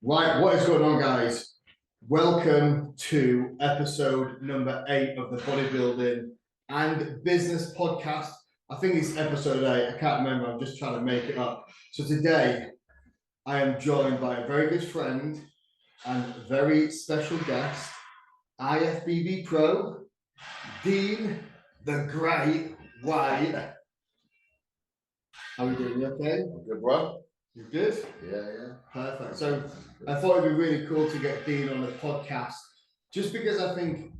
Right, what is going on, guys? Welcome to episode number 8 of the Bodybuilding and Business Podcast. I think it's episode 8. I can't remember. I'm just trying to make it up. So today, I am joined by a very good friend and very special guest, Ifbb Pro, Dean the Great White. How are you doing? You okay? I'm good, bro. You good? Yeah. Perfect. So I thought it'd be really cool to get Dean on the podcast, just because I think,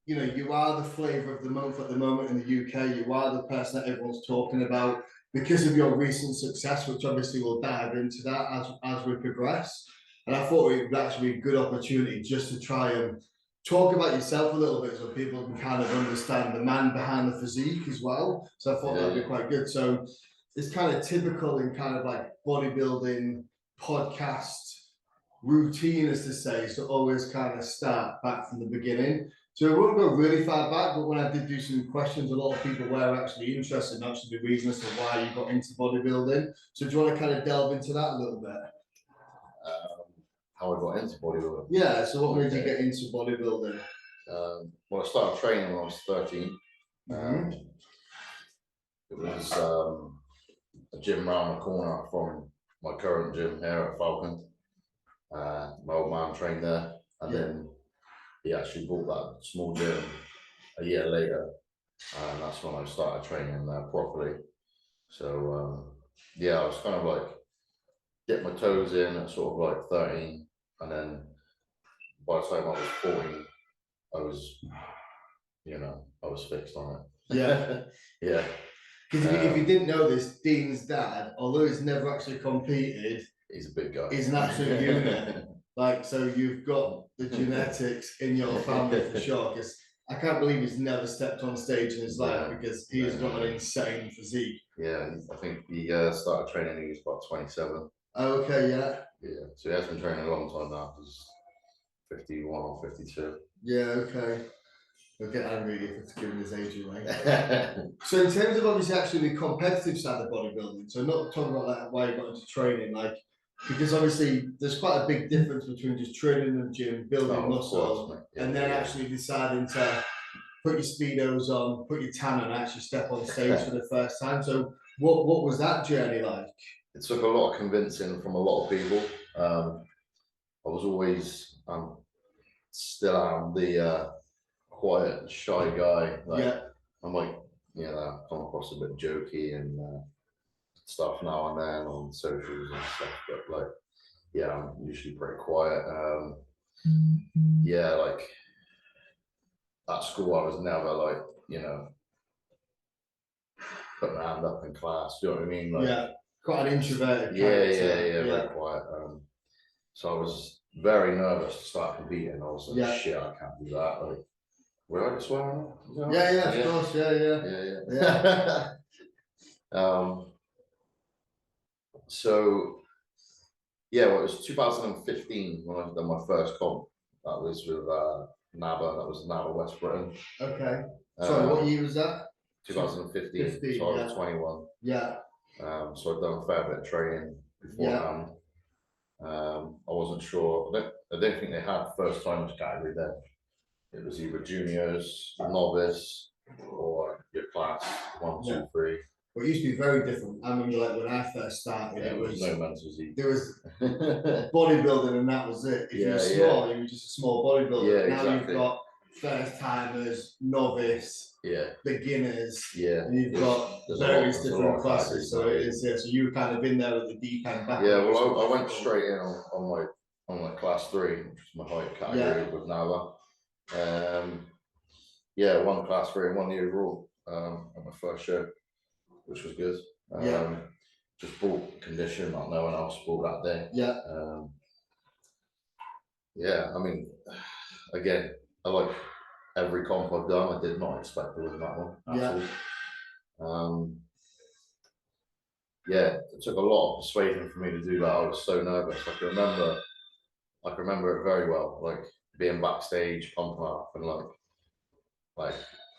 you know, you are the flavour of the month at the moment in the UK. You are the person that everyone's talking about because of your recent success, which obviously we'll dive into that as we progress. And I thought it would actually be a good opportunity just to try and talk about yourself a little bit so people can kind of understand the man behind the physique as well. So I thought that'd be quite good. So it's kind of typical in kind of like bodybuilding podcast routine, as to say, so always kind of start back from the beginning. So it won't go really far back, but when I did do some questions, a lot of people were actually interested in actually the reasons as to why you got into bodybuilding. So do you want to kind of delve into that a little bit? How I got into bodybuilding? Yeah, so what made you get into bodybuilding? Well, I started training when I was 13. It was a gym round the corner from my current gym here at Falcon. My old man trained there, and then he actually bought that small gym a year later, and that's when I started training there properly. So yeah, I was kind of like get my toes in at sort of like 13, and then by the time I was 14, I was, I was fixed on it. Yeah. Yeah. Because if you didn't know this, Dean's dad, although he's never actually competed, he's a big guy. He's an absolute unit. Like, so you've got the genetics in your family for sure. Because I can't believe he's never stepped on stage in his life, because he's got an insane physique. Yeah, I think he started training when he was about 27. Oh, okay, yeah. Yeah, so he has been training a long time now. He's 51 or 52. Yeah, okay. He'll get angry if it's giving his age away. So in terms of obviously actually the competitive side of bodybuilding, so not talking about like why you got into training, like, because obviously there's quite a big difference between just training in the gym, building muscle, and then actually deciding to put your speedos on, put your tan on, and actually step on stage for the first time. So what was that journey like? It took a lot of convincing from a lot of people. I was always, still am the quiet, shy guy. I'm like, come across a bit jokey and stuff now and then on socials and stuff, but like, yeah, I'm usually pretty quiet. Yeah, like at school, I was never like, putting my hand up in class. Do you know what I mean? Like, yeah, quite an introverted. Yeah, very quiet. So I was very nervous to start competing. I was like, shit, I can't do that. Like, were I just swearing? Yeah, of course, yeah. So yeah, well, it was 2015 when I done my first comp. That was with NABA. That was NABA West Britain. Okay. Sorry, what year was that? 2015. So I was 21. Yeah. So I'd done a fair bit of training beforehand. I wasn't sure. I don't think they had first timers category then. It was either juniors, novice, or your class 1, 2, 3. Well, it used to be very different. I remember, like, when I first started, it was no men's physique. There was bodybuilding, and that was it. If you were small, you were just a small bodybuilder. Now you've got first timers, novice, beginners, and you've got various different classes. So it is, so you were kind of in there at the deep end back. Yeah, well, I went straight in on my class 3, which was my height category with NABA. Won class 3 and won the overall at my first show, which was good. Just brought condition like no one else brought that day. I mean, again, I like every comp I've done. I did not expect to win that one. It took a lot of persuasion for me to do that. I was so nervous. I can remember it very well, like being backstage, pumping up, and like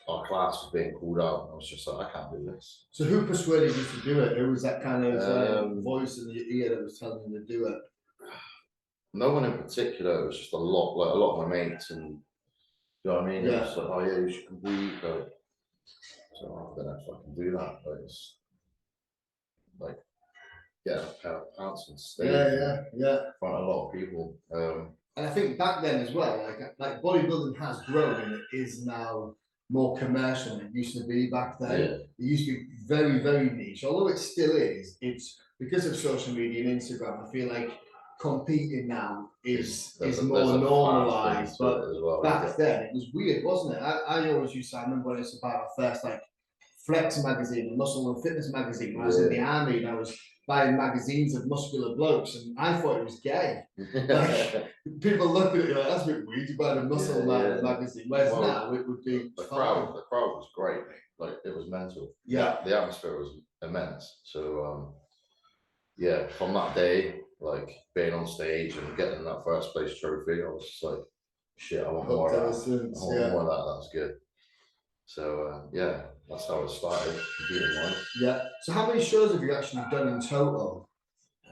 our class was being called out. I was just like, I can't do this. So who persuaded you to do it? Who was that kind of voice in your ear that was telling you to do it? no one in particular. It was just a lot of my mates, and you know what I mean. It was like, oh yeah, you should compete. Like, so I don't know if I can do that. But it's like get a pair of pants and stay in front of a lot of people. And I think back then as well, like bodybuilding has grown and it is now more commercial than it used to be back then. Yeah. It used to be very, very niche, although it still is. It's because of social media and Instagram. I feel like competing now is more normalized. But well, back then it was weird, wasn't it? I always used to. I remember when it was about our first like Flex magazine, a muscle and fitness magazine. When I was in the army, and I was buying magazines of muscular blokes, and I thought it was gay. Like, people look at it like, that's a bit weird. You buy a muscle magazine. Whereas now it would be the crowd was great. Like it was mental. Yeah, the atmosphere was immense. So yeah, from that day, like being on stage and getting that first place trophy, I was just like, shit, I want more of that. I want more of that. That's good. So yeah, that's how it started competing wise. Yeah. So how many shows have you actually done in total? I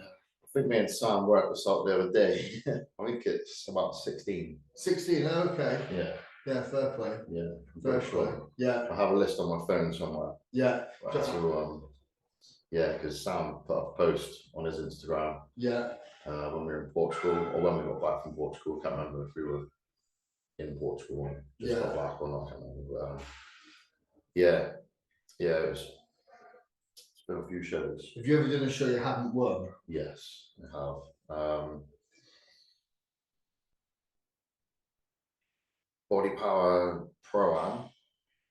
think me and Sam worked this out the other day. I think it's about 16. 16, okay. Yeah. Yeah, fair play. Yeah, fair play. Yeah. I have a list on my phone somewhere. Yeah. So yeah, because Sam put up a post on his Instagram. Yeah. When we were in Portugal, or when we got back from Portugal, I can't remember if we were in Portugal and just got back or not. I can't remember. Yeah, it's been a few shows. Have you ever done a show you haven't won? Yes, I have. Pca Pro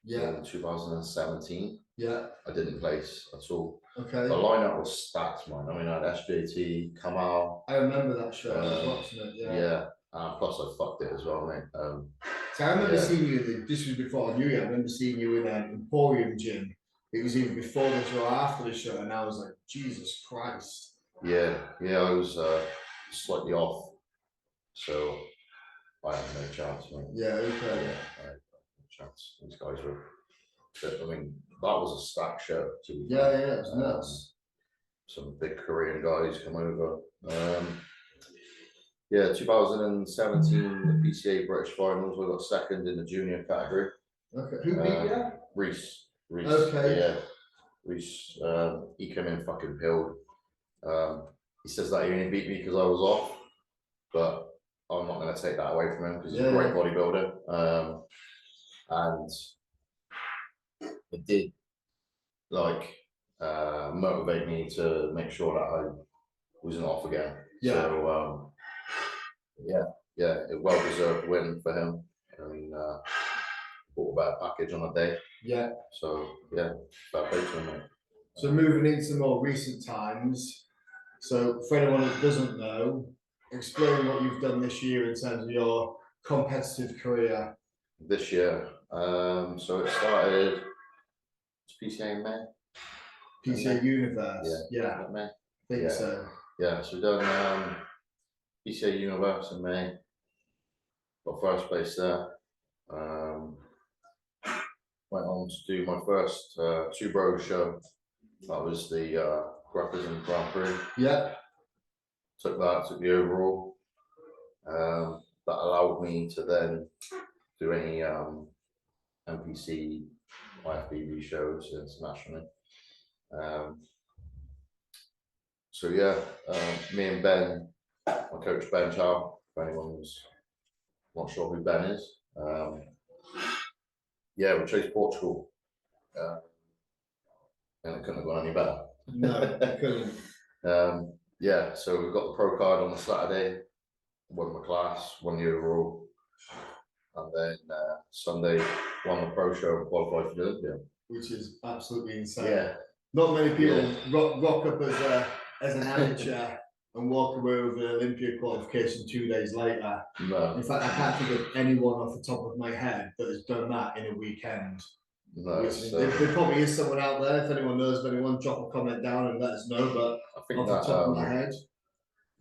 in 2017. Yeah. I didn't place at all. Okay. The lineup was stacked, man. I mean, I had SJT, Kamal. I remember that show. I was watching it. Yeah. Plus, I fucked it as well, mate. So I remember seeing you. This was before I knew you. I remember seeing you in an Emporium gym. It was either before the show or after the show, and I was like, Jesus Christ. Yeah, I was slightly off, so I had no chance, mate. Yeah, okay. Yeah, I had no chance. These guys were. I mean, that was a stacked show too. Yeah, it was nuts. Some big Korean guys come over. Yeah, 2017, the Pca British Finals. We got second in the junior category. Okay, who beat you? Reese. Okay. Yeah, Reese. He came in fucking pilled. He says that he only beat me because I was off, but I'm not going to take that away from him because he's a great bodybuilder. And it did like motivate me to make sure that I wasn't off again. Yeah. So yeah, a well-deserved win for him. And bought a better package on a day. Yeah. So yeah, fair play to him, mate. So moving into more recent times. So for anyone that doesn't know, explain what you've done this year in terms of your competitive career. This year, so it started. It's PCA in May. PCA Universe. Yeah. May. I think so. Yeah, so we've done PCA Universe in May. Got first place there. Went on to do my first Two Bros show. That was the Represent Grand Prix. Yeah. Took the overall. That allowed me to then do any NPC, Ifbb shows internationally. So yeah, me and Ben, my coach Ben Chow, if anyone's not sure who Ben is, yeah, we chased Portugal, and it couldn't have gone any better. No, it couldn't. Yeah, so we got the pro card on the Saturday, won my class, won the overall, and then Sunday won the pro show and qualified for the Olympia. Which is absolutely insane. Yeah. Not many people rock up as an amateur and walk away with an Olympia qualification 2 days later. No. In fact, I can't think of anyone off the top of my head that has done that in a weekend. No. There probably is someone out there. If anyone knows of anyone, drop a comment down and let us know. But I think off the top of my head,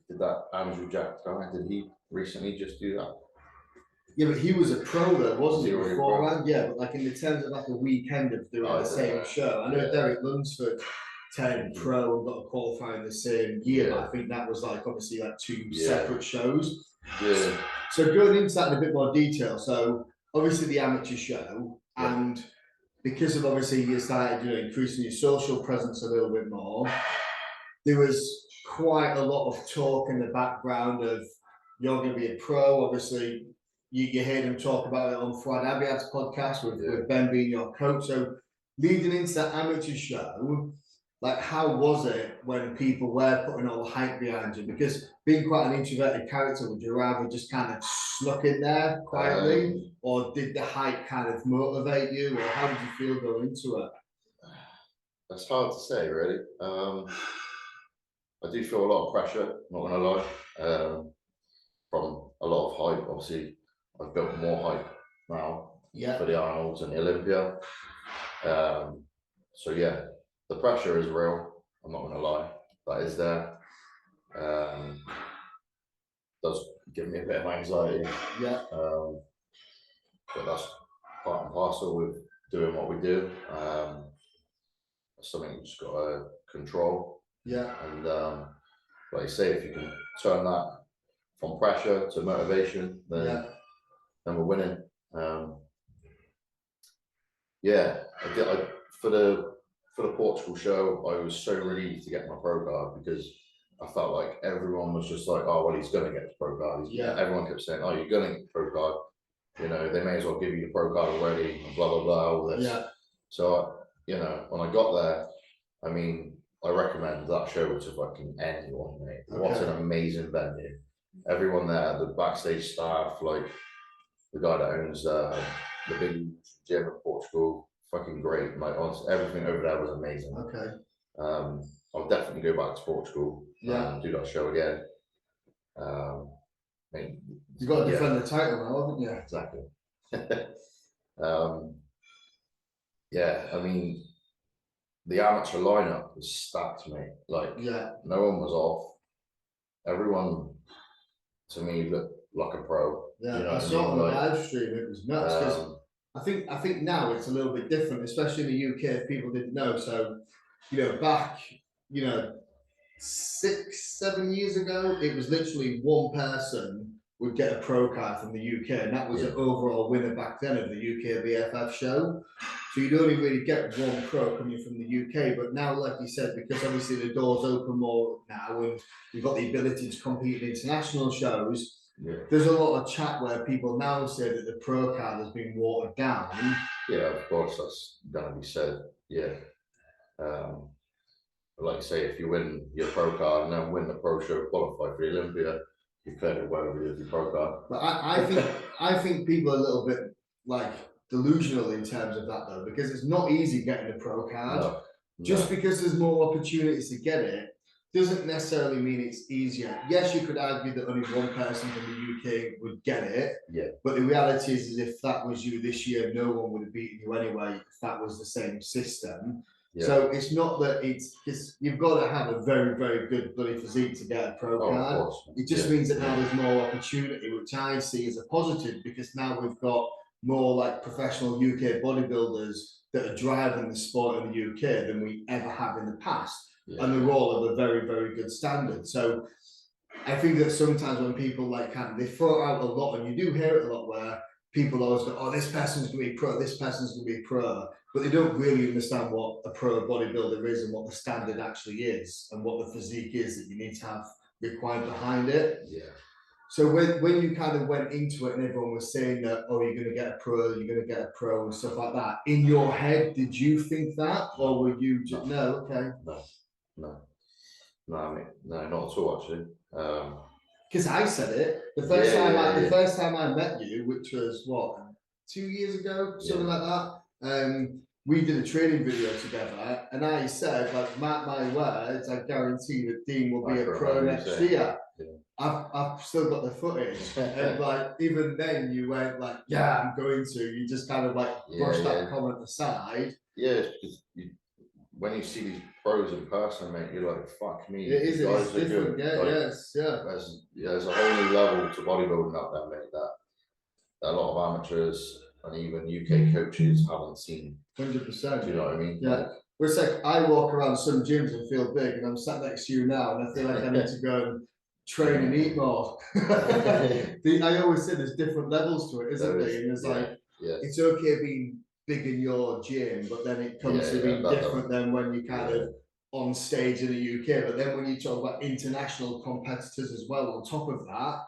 did that Andrew Jack guy? Did he recently just do that? Yeah, but he was a pro though, wasn't he? Beforehand, yeah. But like in the terms of like a weekend of doing the same show, I know Derek Lunsford turned pro and got a qualifying the same year. But I think that was like obviously like two separate shows. Yeah. So going into that in a bit more detail. So obviously the amateur show, and because of obviously you started, you know, increasing your social presence a little bit more, there was quite a lot of talk in the background of you're going to be a pro. Obviously, you heard him talk about it on Friday Abiad's podcast with Ben being your coach. So leading into that amateur show, like how was it when people were putting all the hype behind you? Because being quite an introverted character, would you rather just kind of snuck in there quietly, or did the hype kind of motivate you, or how did you feel going into it? That's hard to say, really. I do feel a lot of pressure, not gonna lie, from a lot of hype. Obviously, I've built more hype now for the Arnolds and the Olympia. So yeah, the pressure is real. I'm not gonna lie, that is there. Does give me a bit of anxiety. But that's part and parcel with doing what we do. It's something you just gotta control. And like you say, if you can turn that from pressure to motivation, then we're winning. For the Portugal show, I was so relieved to get my pro card, because I felt like everyone was just like, oh well, he's gonna get his pro card. Everyone kept saying, oh, you're gonna get the pro card. You know, they may as well give you the pro card already, and blah blah blah, all this. So you know, when I got there, I mean, I recommend that show to fucking anyone, mate. What an amazing venue. Everyone there, the backstage staff, like the guy that owns the big gym in Portugal, fucking great. Like, honestly, everything over there was amazing. I'll definitely go back to Portugal and do that show again. I mean, you've got to defend the title now, haven't you? Exactly. I mean, the amateur lineup was stacked, mate. Like, no one was off. Everyone, to me, looked like a pro. You know, I saw it on the live stream. It was nuts, because I think now it's a little bit different, especially in the UK. If people didn't know, so you know, back 6-7 years ago, it was literally one person would get a pro card from the UK, and that was an overall winner back then of the UK BFF show. So you'd only really get one pro coming from the UK, but now, like you said, because obviously the doors open more now, and you've got the ability to compete in international shows, there's a lot of chat where people now say that the pro card has been watered down. Yeah, of course, that's gonna be said. Like you say, if you win your pro card and then win the pro show, qualify for the Olympia, you've cleared it well with your pro card. But I think people are a little bit like delusional in terms of that, though, because it's not easy getting a pro card. Just because there's more opportunities to get it doesn't necessarily mean it's easier. Yes, you could argue that only one person from the UK would get it. But the reality is if that was you this year, no one would have beaten you anyway if that was the same system. So it's not that it's because you've got to have a very, very good bloody physique to get a pro card. It just means that now there's more opportunity, which I see as a positive, because now we've got more like professional UK bodybuilders that are driving the sport in the UK than we ever have in the past. And they're all of a very, very good standard. So I think that sometimes when people like they throw out a lot, and you do hear it a lot, where people always go, oh, this person's going to be pro, this person's going to be pro, but they don't really understand what a pro bodybuilder is and what the standard actually is and what the physique is that you need to have required behind it. So when you kind of went into it and everyone was saying that, oh, you're going to get a pro, you're going to get a pro and stuff like that, in your head, did you think that? Or were you just, No, I mean, no, not at all, actually. Because I said it the first time I met you, which was what, 2 years ago, something like that. We did a training video together, and I said, like, mark my words, I guarantee that Dean will be a pro next year. I've still got the footage, and like even then you went like, yeah, I'm going to. You just kind of like brushed that comment aside. Because when you see these pros in person, mate, you're like, fuck me. It is, it's different, There's a whole new level to bodybuilding out there, mate, that a lot of amateurs and even UK coaches haven't seen. 100%. Do you know what I mean? Yeah. Well, it's like I walk around some gyms and feel big, and I'm sat next to you now, and I feel like I need to go and train and eat more. I always say there's different levels to it, isn't there? And there's like, it's okay being big in your gym, but then it comes to being different than when you kind of on stage in the UK. But then when you talk about international competitors as well, on top of that,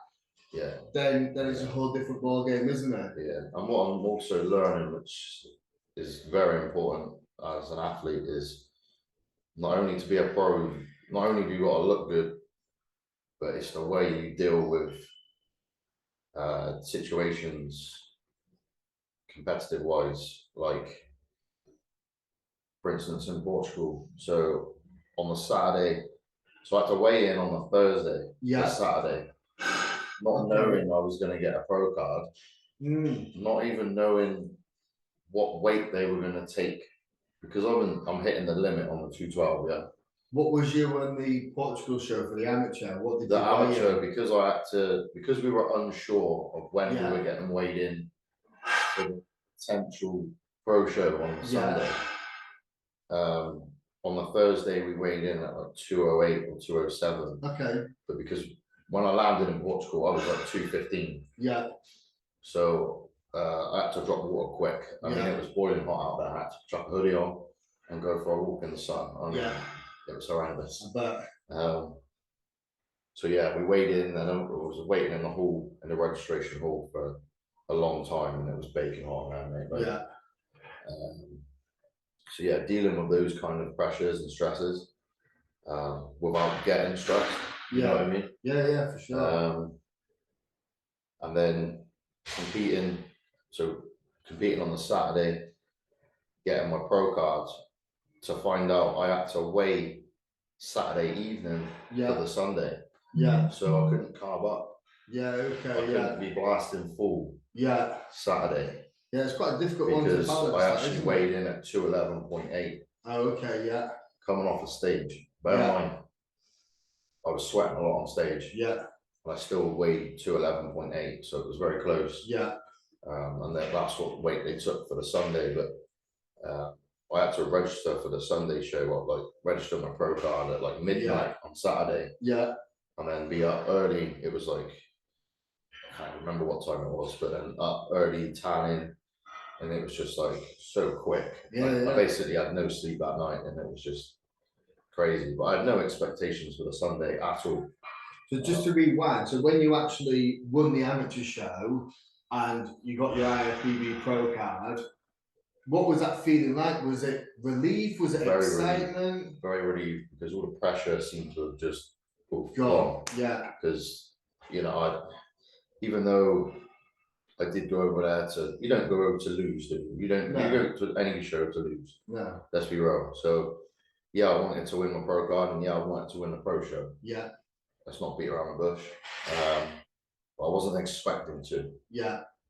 then it's a whole different ball game, isn't it? Yeah, and what I'm also learning, which is very important as an athlete, is not only to be a pro, not only have you got to look good, but it's the way you deal with situations competitive wise, like for instance in Portugal. So on the Saturday, so I had to weigh in on the Thursday, the Saturday, not knowing I was going to get a pro card, not even knowing what weight they were going to take, because I'm hitting the limit on the 212. What was you on the Portugal show for the amateur? What did the you amateur weigh? Because I had to, because we were unsure of when we were getting weighed in for the potential pro show on the Sunday. On the Thursday we weighed in at like 208 or 207. Okay. But because when I landed in Portugal, I was like 215. Yeah. So I had to drop water quick. I mean, it was boiling hot out there. I had to chuck a hoodie on and go for a walk in the sun. I mean, it was horrendous. But so yeah, we weighed in, and I was waiting in the hall, in the registration hall, for a long time, and it was baking hot around me. But, so yeah, dealing with those kind of pressures and stresses without getting stressed. You know what I mean? Yeah, for sure. And then competing on the Saturday, getting my pro cards, to find out I had to weigh Saturday evening for the Sunday. So I couldn't carb up. I couldn't be blasting full Saturday. It's quite a difficult one to balance. Because I actually weighed in at 211.8. Oh, okay, Coming off the stage. Bear in mind, I was sweating a lot on stage. And I still weighed 211.8, so it was very close. And then that's what weight they took for the Sunday. But I had to register for the Sunday show, like register my pro card at like midnight on Saturday. And then be up early. It was like, I can't remember what time it was, but then up early, tanning, and it was just like so quick. I basically had no sleep that night, and it was just crazy. But I had no expectations for the Sunday at all. So just to rewind, so when you actually won the amateur show and you got your Ifbb Pro card, what was that feeling like? Was it relief? Was it excitement? Very relieved, because all the pressure seemed to have just gone. Because, you know, even though I did go over there you don't go over to lose, do you? You don't go to any show to lose. No. Let's be real. So yeah, I wanted to win my pro card, and I wanted to win the pro show. Let's not beat around the bush. But I wasn't expecting to.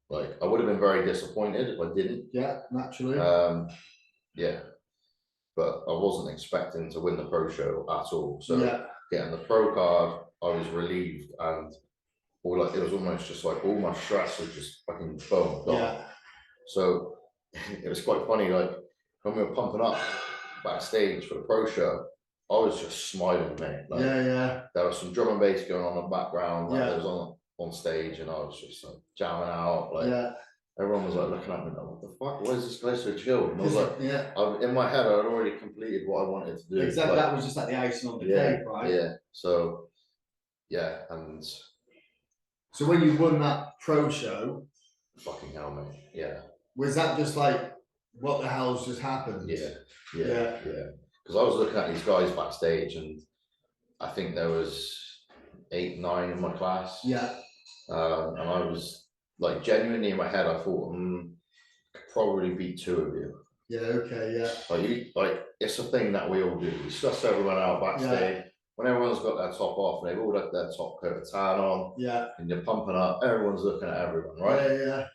Like, I would have been very disappointed if I didn't. Naturally. But I wasn't expecting to win the pro show at all. So getting the pro card, I was relieved, and it was almost just like all my stress was just fucking gone. So it was quite funny, like when we were pumping up backstage for the pro show, I was just smiling, mate. Like, there was some drum and bass going on in the background. Like, there was on stage, and I was just like jamming out. Like everyone was like looking at me like, what the fuck? Why is this guy so chill? And I was like, in my head, I had already completed what I wanted to do. Exactly, that was just like the icing on the cake, right? So and so when you won that pro show, fucking hell, mate. Was that just like, what the hell's just happened? Because I was looking at these guys backstage, and I think there was 8, 9 in my class. And I was like, genuinely in my head, I thought, I could probably beat 2 of you. Like it's a thing that we all do. We suss everyone out backstage. When everyone's got their top off, and they've all got their top coat of tan on, and you're pumping up, everyone's looking at everyone, right?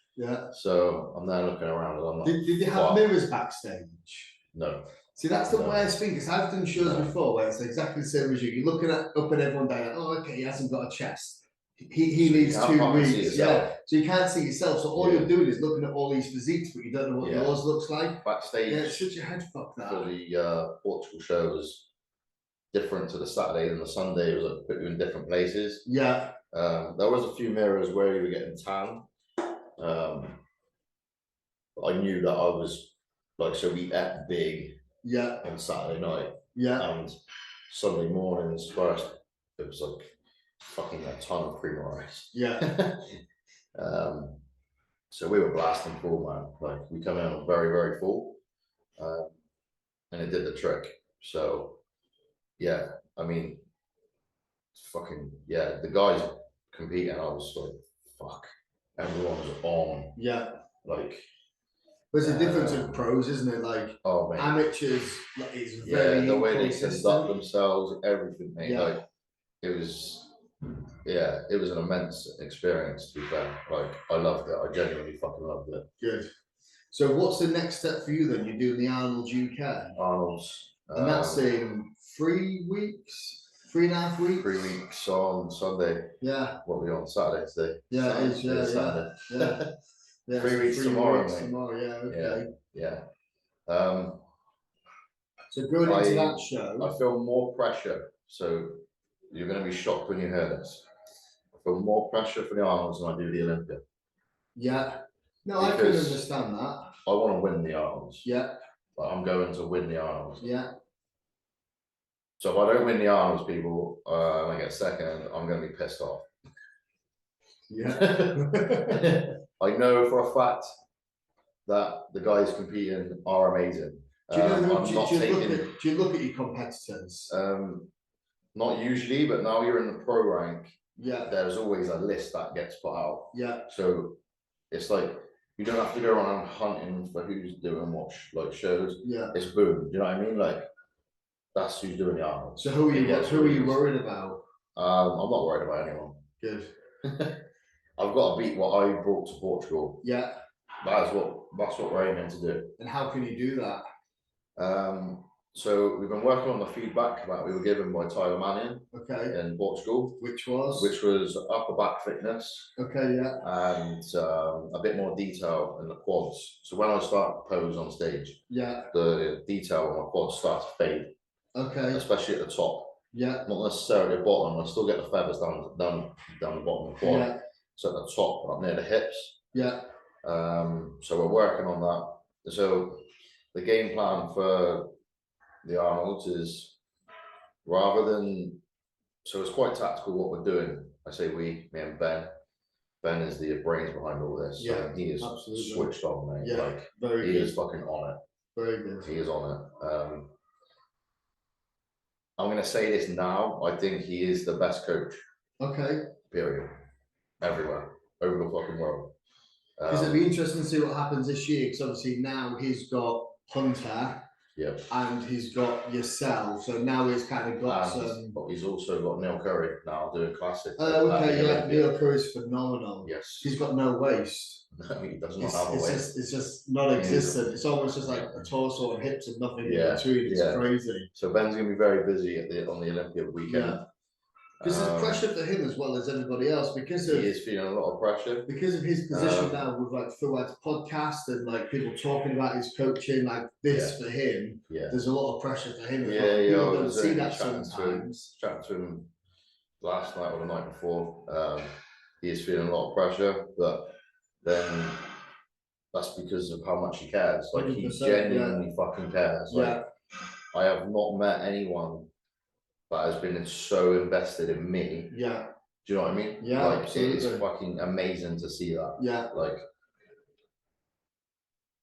So I'm there looking around, and I'm like, did they have mirrors backstage? No. See, that's the worst thing, because I've done shows before where it's exactly the same as you. You're looking up at everyone down, oh, okay, he hasn't got a chest. he So needs you can't 2 fucking see weeks. yourself. Yeah, so you can't see yourself. So all Yeah. you're doing is looking at all these physiques, but you don't know what Yeah. yours looks like. Backstage Yeah, it's such a head fuck for that. the Portugal show was different to the Saturday than the Sunday. It was like put you in different places. Yeah, There was a few mirrors where you were getting tan. I knew that I was like, so we ate big yeah, on Saturday night, yeah, and Sunday mornings first, it was like fucking a ton of cream rice. yeah, So we were blasting full, man. Like we come in very, very full, and it did the trick. So yeah, I mean, fucking yeah, the guys competing, I was like, fuck, everyone was on. yeah. Like, There's a difference of pros, isn't it? Like oh man, amateurs, like, it's very the way they inconsistent. conduct themselves, everything, mate. Yeah. Like it was, yeah, it was an immense experience. To be fair, like I loved it. I genuinely fucking loved it. Good. So what's the next step for you then? You're doing the Arnold UK, Arnold's, and that's in 3 weeks, 3.5 weeks. 3 weeks on Sunday. Yeah. What are we on Saturday today? Yeah, Saturday, it is. Yeah, Saturday. yeah. Yeah, 3 so weeks 3 tomorrow, weeks mate. tomorrow. Yeah. Okay. Yeah. So going into that show, I feel more pressure. So you're going to be shocked when you hear this. I feel more pressure for the Arnolds than I do the Olympia. yeah. No, I can understand that. I want to win the Arnolds. Yeah. But I'm going to win the Arnolds. Yeah. So if I don't win the Arnolds, people, and I get second, I'm going to be pissed off. Yeah. I know for a fact that the guys competing are amazing. Do you know I'm do not you taking, look at your competitors? not usually, but now you're in the pro rank, Yeah. there's always a list that gets put out. Yeah. So it's like you don't have to go around hunting for who's doing what like shows. Yeah. It's boom. Do you know what I mean? Like that's who's doing the Arnold. So who are you worried about? I'm not worried about anyone. Good. I've got to beat what I brought to Portugal. Yeah. That's what we're aiming to do. And how can you do that? So we've been working on the feedback that we were given by Tyler Mannion in Portugal, which was upper back fitness. Okay, yeah. And a bit more detail in the quads. So when I start to pose on stage, yeah, the detail on my quads starts to fade. Okay. Especially at the top. Yeah. Not necessarily at the bottom. I still get the feathers down the bottom of the quad. Yeah. So at the top, up near the hips. Yeah. So we're working on that. So the game plan for the Arnold's is rather than, so it's quite tactical what we're doing. I say we, me and Ben. Ben is the brains behind all this. Yeah, he is absolutely switched on, mate. Yeah, like very he good. Is fucking on it. Very good. He is on it. I'm going to say this now. I think he is the best coach. Okay. Period. Everywhere, over the fucking world. Because it'd be interesting to see what happens this year. Because obviously now he's got Hunter. Yep. And he's got yourself. So now he's kind of got some. But he's also got Neil Curry now doing classic. Okay, yeah. Neil Curry's phenomenal. Yes. He's got no waist. No, he does not have a waist. It's just non-existent. It's almost just like a torso and hips and nothing in between. It's crazy. So Ben's gonna be very busy on the Olympic weekend. Yeah. Because there's pressure for him as well as everybody else because of, he is feeling a lot of pressure because of his position now with like Phil White's podcast and like people talking about his coaching like this for him. Yeah, there's a lot of pressure for him. Yeah, yeah. People don't see that sometimes. Chatting to him last night or the night before. He is feeling a lot of pressure, but then that's because of how much he cares. Like he genuinely fucking cares. Like I have not met anyone that has been so invested in me. Yeah. Do you know what I mean? Yeah. Like absolutely. It is fucking amazing to see that. Yeah. Like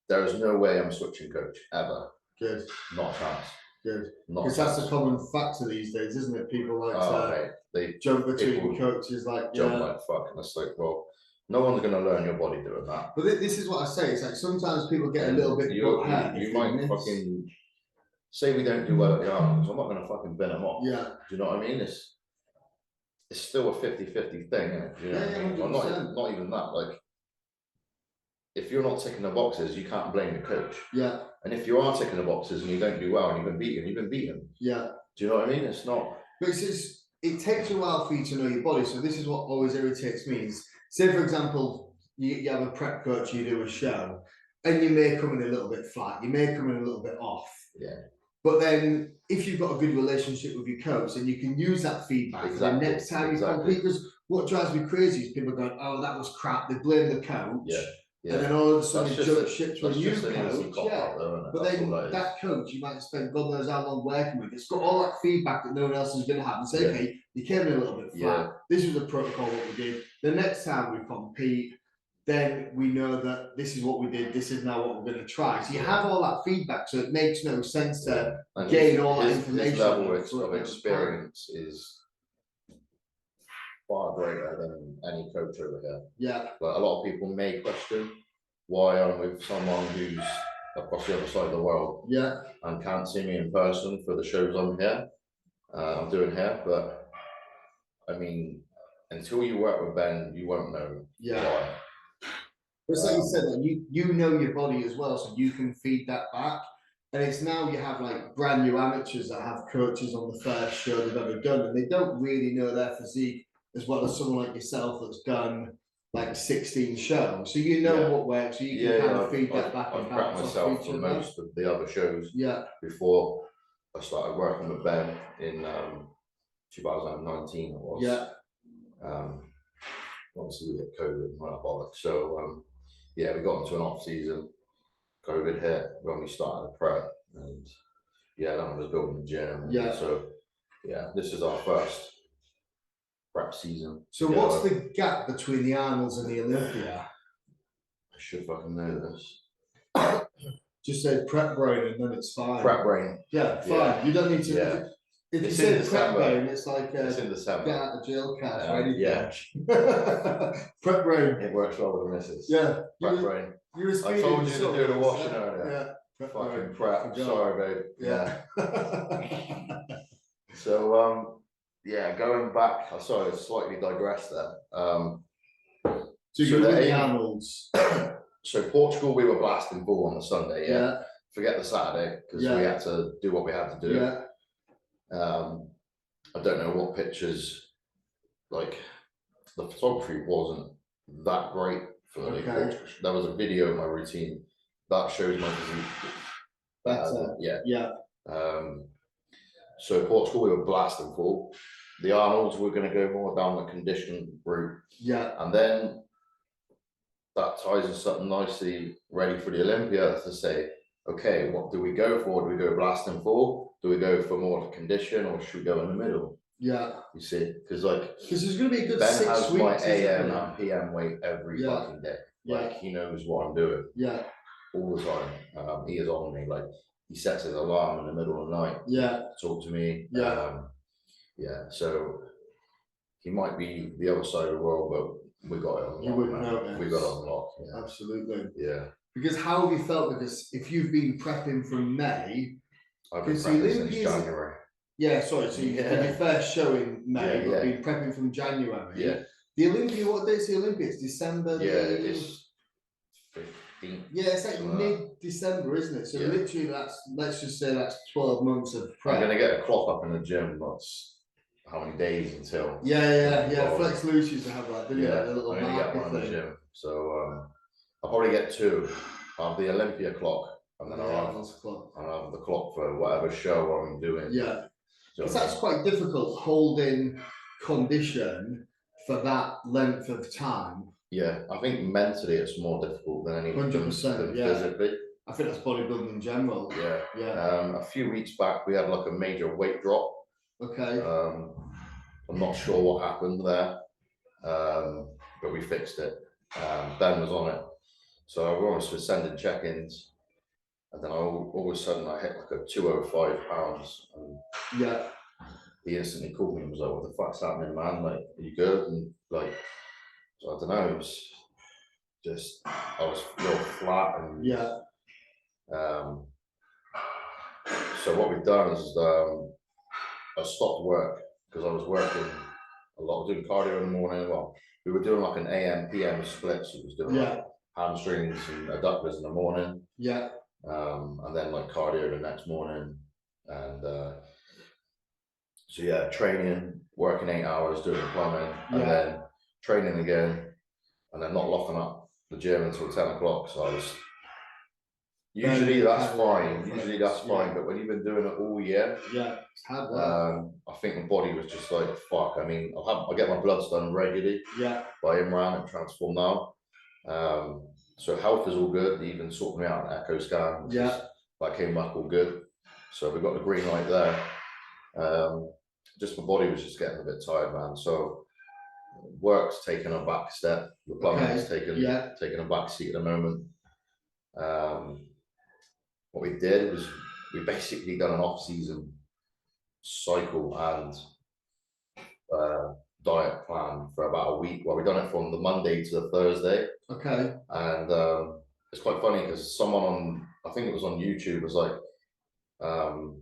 there is no way I'm switching coach ever. Good. Not a chance. Good. Because that's a common factor these days, isn't it? People like to they jump between coaches like jump like fuck, and it's like, well, no one's gonna learn your body doing that. But this is what I say. It's like sometimes people get a little bit you might fucking say we don't do well at the Arnold's, I'm not going to fucking bin them off. Yeah. Do you know what I mean? It's still a 50-50 thing, isn't it? Do you know what I mean? Well, not even that. Like, if you're not ticking the boxes, you can't blame the coach. Yeah. And if you are ticking the boxes and you don't do well and you've been beaten, you've been beaten. Yeah. Do you know what I mean? It's not. But it's it takes a while for you to know your body. So this is what always irritates me is, say for example, you have a prep coach, you do a show, and you may come in a little bit flat, you may come in a little bit off. Yeah. But then if you've got a good relationship with your coach, and you can use that feedback for the next time you compete, because what drives me crazy is people going, oh, that was crap, they blame the coach. Yeah. And then all of a sudden it jumps ship to a new coach. But then that coach you might spend God knows how long working with. It's got all that feedback that no one else is going to have and say, okay, you came in a little bit flat. This was the protocol what we did. The next time we compete, then we know that this is what we did. This is now what we're going to try. So you have all that feedback. So it makes no sense to gain all that information. His level of experience is far greater than any coach over here. Yeah. But a lot of people may question why I'm with someone who's across the other side of the world. Yeah. And can't see me in person for the shows I'm doing here. But I mean, until you work with Ben, you won't know why. It's like you said, like you know your body as well, so you can feed that back. And it's now you have like brand new amateurs that have coaches on the first show they've ever done, and they don't really know their physique as well as someone like yourself that's done like 16 shows. So you know what works, so you can kind of feed that back. I've prepped myself for most of the other shows before I started working with Ben in 2019 it was. Obviously we had COVID and whatever. So we got into an off season. COVID hit when we started the prep, and then I was building the gym. So this is our first prep season. So what's the gap between the Arnolds and the Olympia? I should fucking know this. Just say prep brain and then it's fine. Prep brain. Yeah, fine. You don't need to. If you say prep brain, it's like it's in December. Get out of jail card or anything. Yeah. Prep brain. It works well with the missus. Yeah. Prep brain. I told you to do the washing earlier. Yeah. Fucking prep. Sorry, babe. Yeah. So going back. I slightly digressed there. So you're with the Arnolds. So Portugal, we were blasting full on the Sunday. Yeah. Forget the Saturday because we had to do what we had to do. Yeah. I don't know what pictures, like the photography wasn't that great for the Portugal. There was a video of my routine that shows my physique. So Portugal, we were blasting full. The Arnolds were going to go more down the conditioning route. Yeah. And then that ties us up nicely, ready for the Olympia to say, okay, what do we go for? Do we go blasting full? Do we go for more condition, or should we go in the middle? Yeah. You see, because there's going to be a good Ben 6 has weeks, my AM and PM weight every fucking day. Like he knows what I'm doing. Yeah. All the time. He is on me. Like he sets his alarm in the middle of the night. Yeah. Talk to me. Yeah. So he might be the other side of the world, but we got it on lock. You wouldn't know. We got it on lock. Yeah. Absolutely. Yeah. Because how have you felt with this? If you've been prepping from May, I've been prepping since January. Yeah, sorry. So you did your first show in May, but been prepping from January. Yeah. The Olympia, what date's the Olympics? December. Yeah, it's 15th. Yeah, it's like mid-December, isn't it? So literally, let's just say that's 12 months of prep. I'm gonna get a clock up in the gym. That's how many days until? Yeah. Flex Loose used to have that, didn't you? Like the little I'm gonna get one in the gym. So I'll probably get two. I'll have the Olympia clock, and then I'll have the clock for whatever show I'm doing. Yeah. Because that's quite difficult holding condition for that length of time. Yeah, I think mentally it's more difficult than anything. 100%. Yeah. Physically. I think that's bodybuilding in general. Yeah. A few weeks back we had like a major weight drop. Okay. I'm not sure what happened there, but we fixed it. Ben was on it, so I was sending check-ins, and then all of a sudden I hit like a 205 pounds. And he instantly called me and was like, "What the fuck's happening, man? Like, are you good?" And like, so I don't know. It was just I was real flat and so what we've done is I stopped work because I was working a lot, doing cardio in the morning. Well, we were doing like an AM PM split, so we was doing like hamstrings and adductors in the morning. Yeah. And then like cardio the next morning, and So yeah, training, working 8 hours, doing plumbing, and Yeah. then training again, and then not locking up the gym until 10 o'clock. So I was usually that's fine. Usually that's fine, but when you've been doing it all year, yeah, it's hard work. I think my body was just like fuck. I mean, I get my bloods done regularly Yeah, by Imran and Transform now. So health is all good. They even sorted me out an echo scan. yeah, That came back all good. So we got the green light there. Just my body was just getting a bit tired, man. So work's taken a back step. The plumbing is taking a back seat at the moment. What we did was we basically done an off-season cycle and diet plan for about a week. Well, we done it from the Monday to the Thursday. Okay. And it's quite funny because someone on, I think it was on YouTube, was like,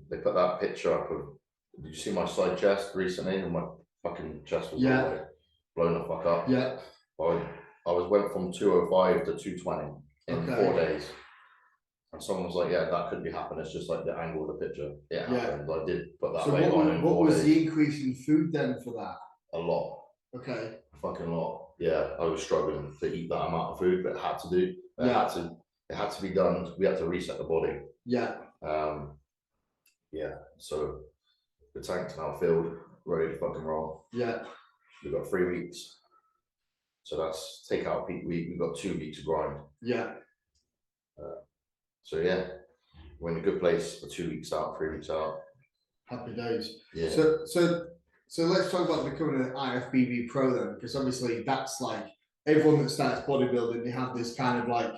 they put that picture up of, did you see my side chest recently? And my fucking chest was all like blown the fuck up. Yeah. Went from 205 to 220 in 4 days. And someone was like, yeah, that could be happening. It's just like the angle of the picture. It happened. I did put that weight on in 4 days. What was the increase in food then for that? A lot. Okay. A fucking lot. Yeah, I was struggling to eat that amount of food, but it had to do. It had to be done. We had to reset the body. Yeah. Yeah. So the tank's now filled, ready to fucking roll. Yeah. We've got 3 weeks. So that's take out peak week. We've got 2 weeks of grind. Yeah. So yeah, we're in a good place for 2 weeks out, 3 weeks out. Happy days. Yeah. So let's talk about becoming an Ifbb Pro then, because obviously that's like everyone that starts bodybuilding, they have this kind of like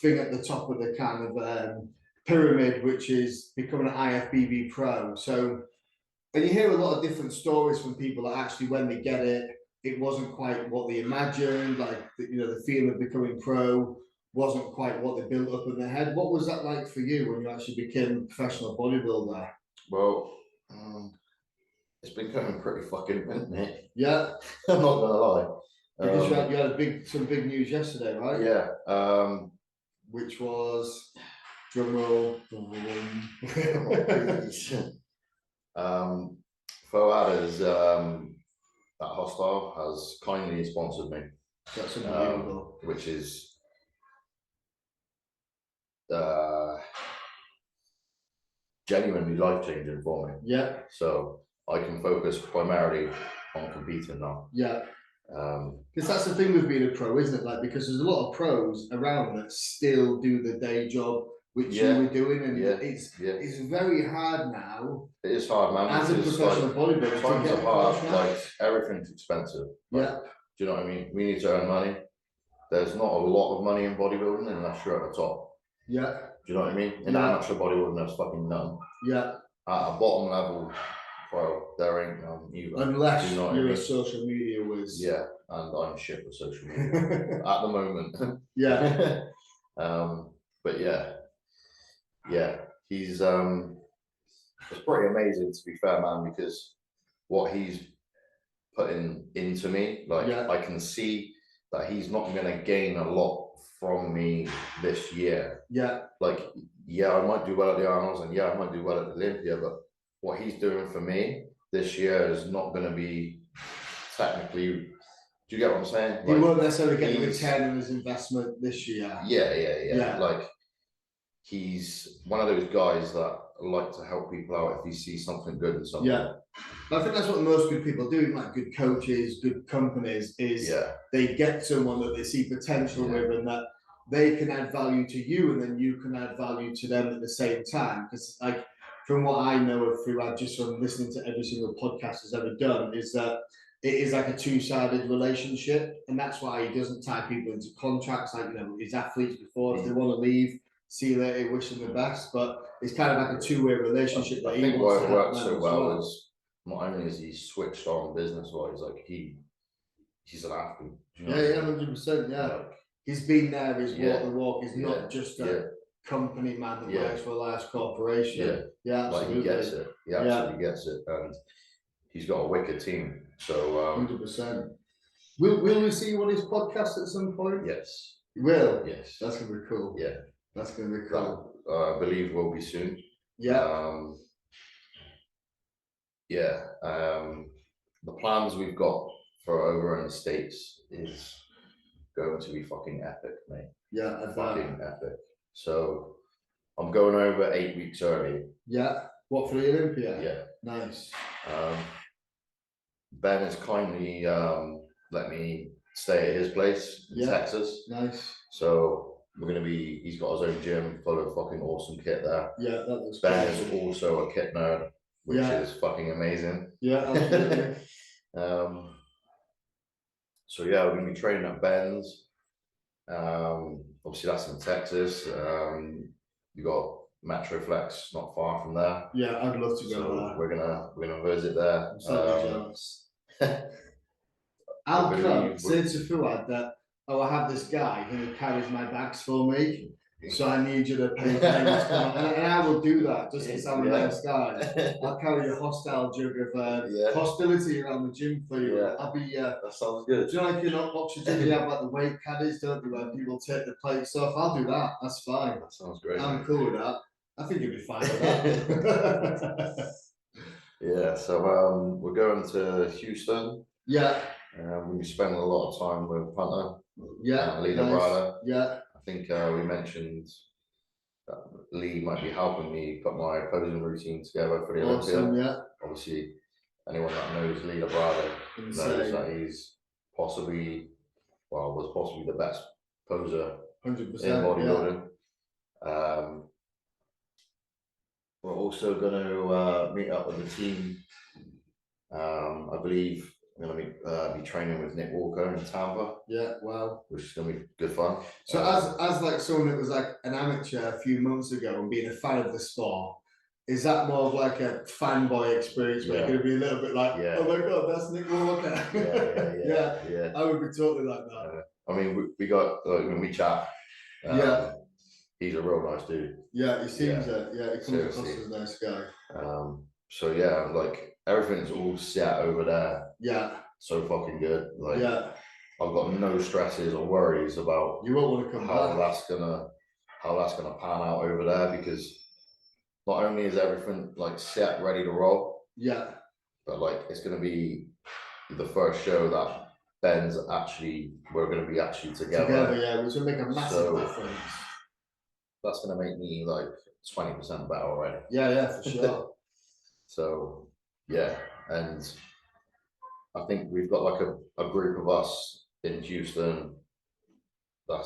thing at the top of the kind of pyramid, which is becoming an Ifbb Pro. So, and you hear a lot of different stories from people that actually when they get it, it wasn't quite what they imagined, like the feel of becoming pro wasn't quite what they built up in their head. What was that like for you when you actually became a professional bodybuilder? Well, it's been going pretty fucking mint, mate. Yeah. I'm not gonna lie. Because you had some big news yesterday, right? Yeah. Which was drum roll. Foaders, that hostile has kindly sponsored me. That's unbelievable. Which is genuinely life-changing for me. Yeah. So I can focus primarily on competing now. Yeah. Because that's the thing with being a pro, isn't it? Like, because there's a lot of pros around that still do the day job which you were doing, and it's very hard now. It is hard, man. As a professional bodybuilder, times are hard. Like everything's expensive. Like, yeah. Do you know what I mean? We need to earn money. There's not a lot of money in bodybuilding unless you're at the top. Yeah. Do you know what I mean? In amateur bodybuilding, there's fucking none. Yeah. At a bottom level, well, there ain't none either. Unless you're a social media whiz. Yeah, and I'm shit with social media at the moment. Yeah. But yeah, he's it's pretty amazing, to be fair, man, because what he's putting into me, like I can see that he's not going to gain a lot from me this year. Yeah. Like, I might do well at the Arnold's and I might do well at the Olympia, but what he's doing for me this year is not going to be technically. Do you get what I'm saying? He won't necessarily get the return on his investment this year. Yeah. Like, he's one of those guys that like to help people out if he sees something good in someone. Yeah. I think that's what most good people do, like good coaches, good companies, is they get someone that they see potential with and that they can add value to you, and then you can add value to them at the same time. Because, like, from what I know of Fuad, just from listening to every single podcast he's ever done, is that it is like a two-sided relationship, and that's why he doesn't tie people into contracts like his athletes before. If they want to leave, see you later, wish them the best. But it's kind of like a two-way relationship. I think why it works so well is not only is he switched on business-wise, like he's an athlete. You know 100%. Yeah, like, he's been there. He's walked the walk. He's not just a company man that works for a large corporation. Yeah, like he gets it. He absolutely gets it, and he's got a wicked team. So 100%. Will we see you on his podcast at some point? Yes. You will? Yes. That's gonna be cool. Yeah. That's gonna be cool. I believe will be soon. Yeah. yeah, the plans we've got for over in the States is going to be fucking epic, mate. Yeah, I bet. Fucking epic. So I'm going over 8 weeks early. Yeah. What, for the Olympia? Yeah. Nice. Ben has kindly let me stay at his place in Texas. Nice. So we're gonna be. He's got his own gym full of fucking awesome kit there. Yeah, that looks Ben crazy. is also a kit nerd, which is fucking amazing. Yeah, absolutely. So yeah, we're gonna be training at Ben's. Obviously that's in Texas. You got Metroflex not far from there. Yeah, I'd love to go So there. we're gonna visit there. I'm so jealous. I'll come. Say to Fuad that, oh, I have this guy who carries my bags for me, so I need you to pay for him to come. And I will do that just because I'm a nice guy. I'll carry a hostile jug of hostility around the gym for you. I'll be. That sounds good. Do you know, like in oxygen, you have like the weight caddies, don't you, where people take the plates off? I'll do that. That's fine. That sounds great. I'm cool with that. I think you'd be fine with that. Yeah, so we're going to Houston. Yeah. We'll be spending a lot of time with Hunter. Yeah. Lee Labrada. Yeah. I think we mentioned that Lee might be helping me put my posing routine together for the Olympia. Yeah. Obviously, anyone that knows Lee Labrada knows that he's possibly, well, was possibly the best poser 100% in bodybuilding. We're also going to meet up with the team. I believe I'm going to be training with Nick Walker in Tampa. Yeah, wow. Which is going to be good fun. So as like someone that was like an amateur a few months ago and being a fan of the sport, is that more of like a fanboy experience where you're going to be a little bit like, oh my God, that's Nick Walker? Yeah. I would be totally like that. I mean, we got, when we chat, he's a real nice dude. Yeah, he seems it. Yeah, he comes across as a nice guy. So yeah, like everything's all set over there. Yeah. So fucking good. Like I've got no stresses or worries about you won't want to come how back. How that's gonna pan out over there, because not only is everything like set ready to roll, but like it's gonna be the first show that we're gonna be actually together. Yeah, which will make a massive difference. That's gonna make me like 20% better already. Yeah, for sure. So yeah, and I think we've got like a group of us in Houston. I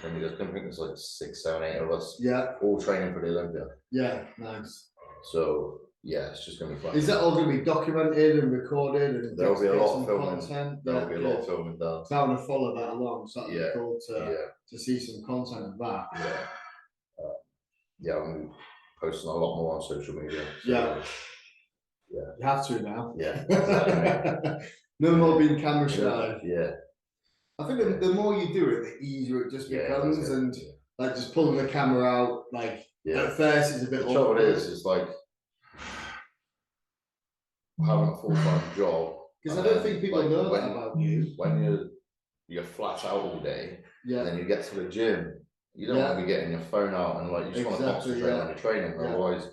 think it's like 6, 7, 8 of us. Yeah. All training for the Olympia. Yeah, nice. So yeah, it's just gonna be fun. Is that all gonna be documented and recorded and there'll be a lot of filming? Content? There'll be a lot of filming done. So I want to follow that along. So that'd be cool to see some content of that. Yeah, I'm posting a lot more on social media. So, yeah. You have to now. Yeah. Exactly. No more being camera shy. Yeah. I think the more you do it, the easier it just becomes, and like just pulling the camera out, like at first it's a bit. The trouble is like having a full-time job. Because I don't think people know that about you. When you're flat out all day, and then you get to the gym, you don't want to be getting your phone out and like you just want to concentrate on your training. Otherwise,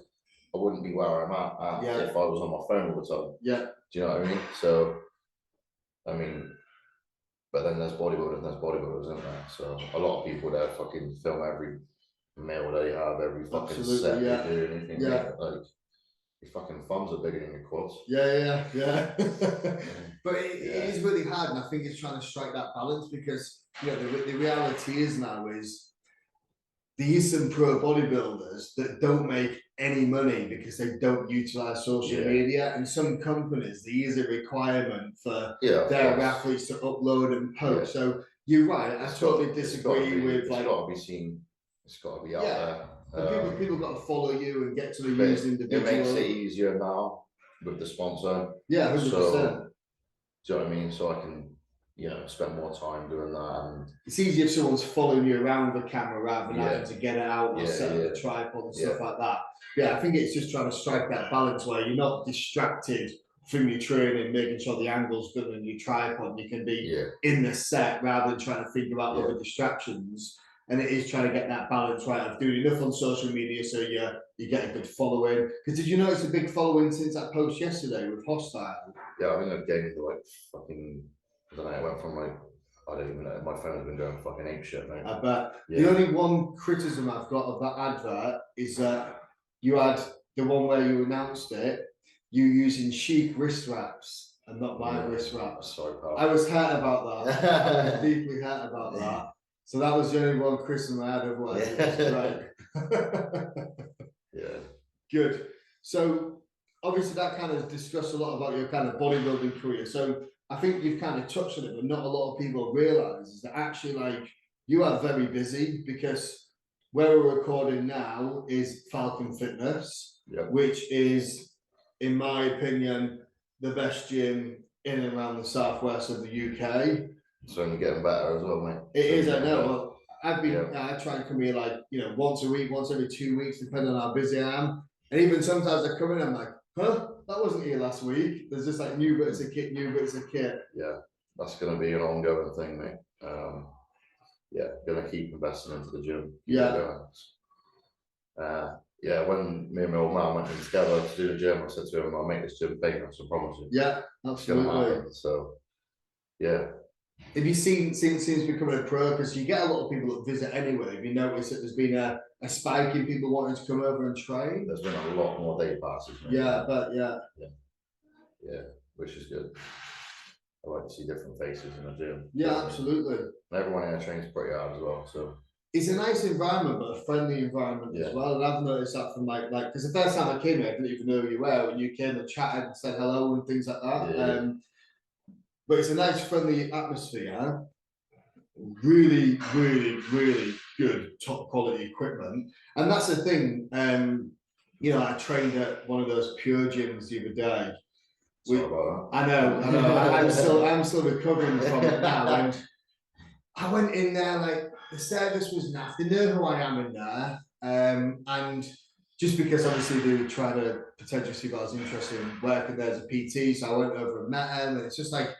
I wouldn't be where I'm at if I was on my phone all the time. Yeah. Do you know what I mean? So, I mean. But then there's bodybuilders, isn't there? So a lot of people there fucking film every meal they have, every fucking set they do, anything. Like your fucking thumbs are bigger than your quads. Yeah. But it is really hard, and I think it's trying to strike that balance, because the reality is now is there is some pro bodybuilders that don't make any money because they don't utilize social media, and some companies there is a requirement for their athletes to upload and post. So you're right, I totally disagree with like. It's got to be seen. It's got to be out there. And people got to follow you and get to the used individual. It makes it easier now with the sponsor. Yeah, 100%. So, do you know what I mean? So I can. Spend more time doing that. And it's easier if someone's following you around the camera rather than having to get it out or set up the tripod and stuff like that. Yeah, I think it's just trying to strike that balance where you're not distracted from your training, making sure the angle's good on your tripod. You can be in the set rather than trying to think about other distractions. and it is trying to get that balance right of doing enough on social media so you get a good following. Because did you notice a big following since that post yesterday with Hostile? Yeah, I think I've gained like fucking, I don't know, it went from like, I don't even know, my phone's been going fucking ape shit, mate. I bet. Yeah. The only one criticism I've got of that advert is that you had the one where you announced it, you using chic wrist wraps and not my wrist wraps. Sorry, pal. I was hurt about that. I was deeply hurt about that. So that was the only one criticism I had, otherwise it was great. Yeah. Good. So obviously that kind of discussed a lot about your kind of bodybuilding career. So I think you've kind of touched on it, but not a lot of people realise is that actually like you are very busy, because where we're recording now is Falcon Fitness, which is, in my opinion, the best gym in and around the southwest of the UK. It's only getting better as well, mate. It is, I know. Well, I try and come here like, once a week, once every 2 weeks, depending on how busy I am. And even sometimes I come in, I'm like, huh? That wasn't here last week. There's just like new bits of kit. Yeah, that's going to be an ongoing thing, mate. Yeah, going to keep investing into the gym. When me and my old man went in together to do the gym, I said to him, I'll make this gym famous, I promise you. Yeah, absolutely. So, yeah. Have you seen since becoming a pro, because you get a lot of people that visit anyway, have you noticed that there's been a spike in people wanting to come over and train? There's been a lot more day passes, mate. Yeah, but yeah, which is good. I like to see different faces in the gym. Yeah, absolutely. Everyone here trains pretty hard as well, so it's a nice environment, but a friendly environment as well. And I've noticed that from like because the first time I came here, I didn't even know who you were. When you came and chatted and said hello and things like that. But it's a nice, friendly atmosphere. Really, really, really good, top quality equipment. And that's the thing. I trained at one of those Pure gyms the other day. I know. I'm still recovering from it now. And I went in there, like, the service was naff. They know who I am in there. And just because obviously they were trying to potentially see if I was interested in working there as a PT, so I went over and met them. And it's just like,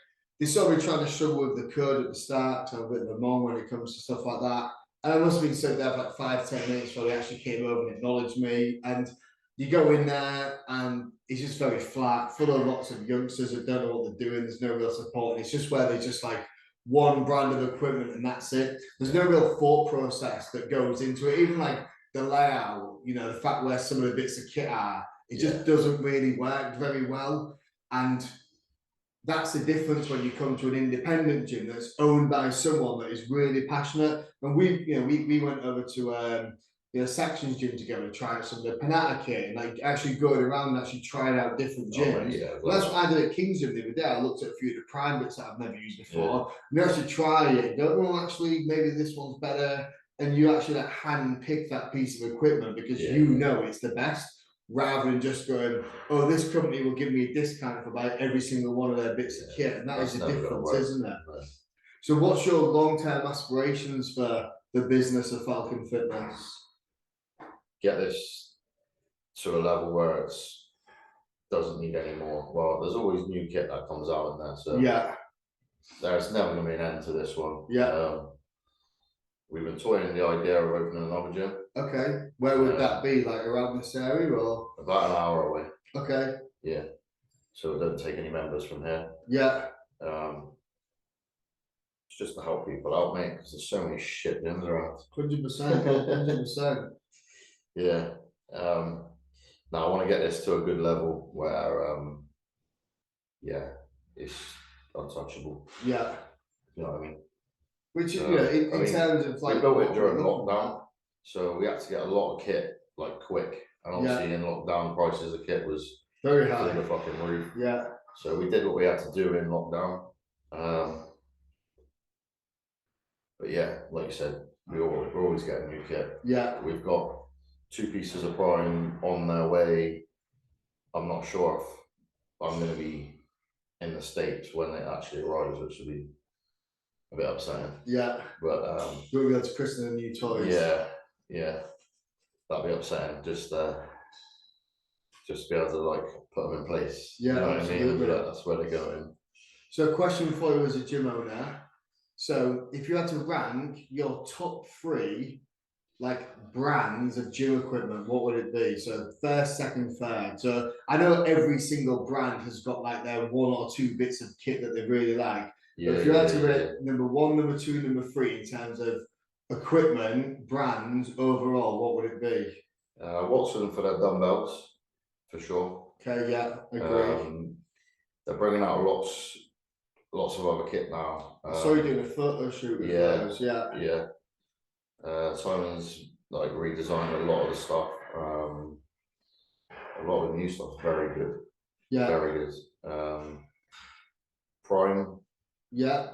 they saw me trying to struggle with the code at the start, so I'm a bit of a mong when it comes to stuff like that. And I must have been sitting there for like 5-10 minutes before they actually came over and acknowledged me. And you go in there and it's just very flat, full of lots of youngsters that don't know what they're doing. There's no real support. And it's just where they just like one brand of equipment and that's it. There's no real thought process that goes into it. Even like the layout, the fact where some of the bits of kit are, it just doesn't really work very well. And that's the difference when you come to an independent gym that's owned by someone that is really passionate. And we went over to Sections gym together to try out some of the Pca kit and like actually going around and actually trying out different gyms. That's what I did at King's Gym the other day. I looked at a few of the prime bits that I've never used before. And you actually try it and go, well, actually, maybe this one's better. And you actually like hand pick that piece of equipment because you know it's the best, rather than just going, oh, this company will give me a discount if I buy every single one of their bits of kit. And that is the difference, isn't it? Right. So what's your long-term aspirations for the business of Falcon Fitness? Get this to a level where it doesn't need any more. Well, there's always new kit that comes out in there. So there's never going to be an end to this one. We've been toying the idea of opening another gym. Okay. Where would that be? Like around this area or? About an hour away. Okay. Yeah. So it doesn't take any members from here. Yeah. It's just to help people out, mate, because there's so many shit gyms around. 100%. 100%. Yeah. Now I want to get this to a good level where, it's untouchable. Yeah. You know what I mean? Which, in terms of like... We built it during lockdown, so we had to get a lot of kit, like, quick. And obviously in lockdown, prices of kit was very high. Through the fucking roof. Yeah. So we did what we had to do in lockdown. But yeah, like you said, we're always getting new kit. Yeah. We've got 2 pieces of prime on their way. I'm not sure if I'm going to be in the States when it actually arrives, which will be a bit upsetting. Yeah. But we'll be able to christen the new toys. Yeah. That'd be upsetting. Just be able to like put them in place. Yeah, you know absolutely. what I mean? That's where they're going. So a question for you as a gym owner. So if you had to rank your top 3 like brands of gym equipment, what would it be? So first, second, third. So I know every single brand has got like their 1 or 2 bits of kit that they really like. Yeah, But if you had to yeah, rate number 1, number 2, number 3 in terms of equipment, brands overall, what would it be? Watson for their dumbbells, for sure. Okay, yeah, agree. They're bringing out lots of other kit now. I saw you doing a photo shoot with those, yeah. Yeah. Simon's like redesigned a lot of the stuff. A lot of the new stuff's very good. Yeah. Very good. Prime. Yeah.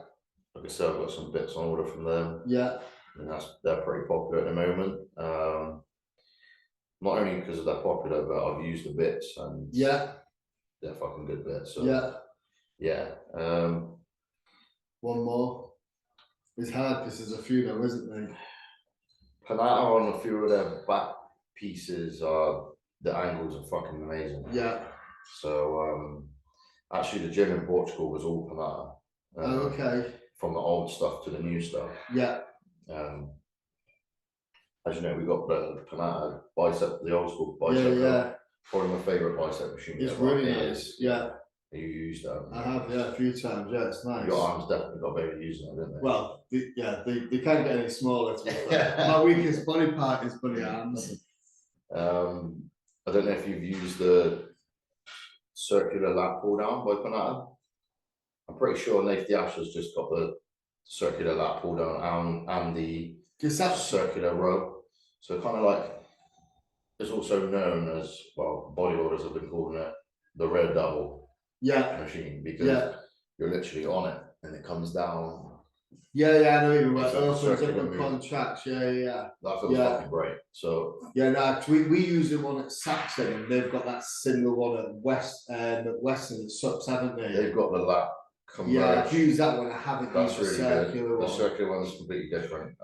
Like I said, I've got some bits on order from them. Yeah. And they're pretty popular at the moment. Not only because they're popular, but I've used the bits and yeah, they're fucking good bits. So yeah. One more. It's hard because there's a few now, isn't there? Panatta on a few of their back pieces are the angles are fucking amazing. Yeah. So actually the gym in Portugal was all Panatta. Okay. From the old stuff to the new stuff. Yeah. As you know, we got the Panatta bicep, the old school bicep. Yeah. Probably my favourite bicep machine. It's really nice. Yeah. You used that? I have, yeah, a few times. Yeah, it's nice. Your arms definitely got better using it, didn't they? Well, they can't get any smaller. To be fair. My weakest body part is body arms. I don't know if you've used the circular lat pull down by Panatta. I'm pretty sure Nathan Asher's just got the circular lat pull down and the circular row. So kind of like it's also known as, well, bodybuilders have been calling it the red double machine because you're literally on it and it comes down. Yeah, I know even where it opens up and contracts. Yeah. That feels fucking great. So no, we use the one at Saxon and they've got that single one at Western at Sups, haven't they? They've got the lat converge. Yeah, I've used that one. I haven't used the circular one. The circular one is completely different.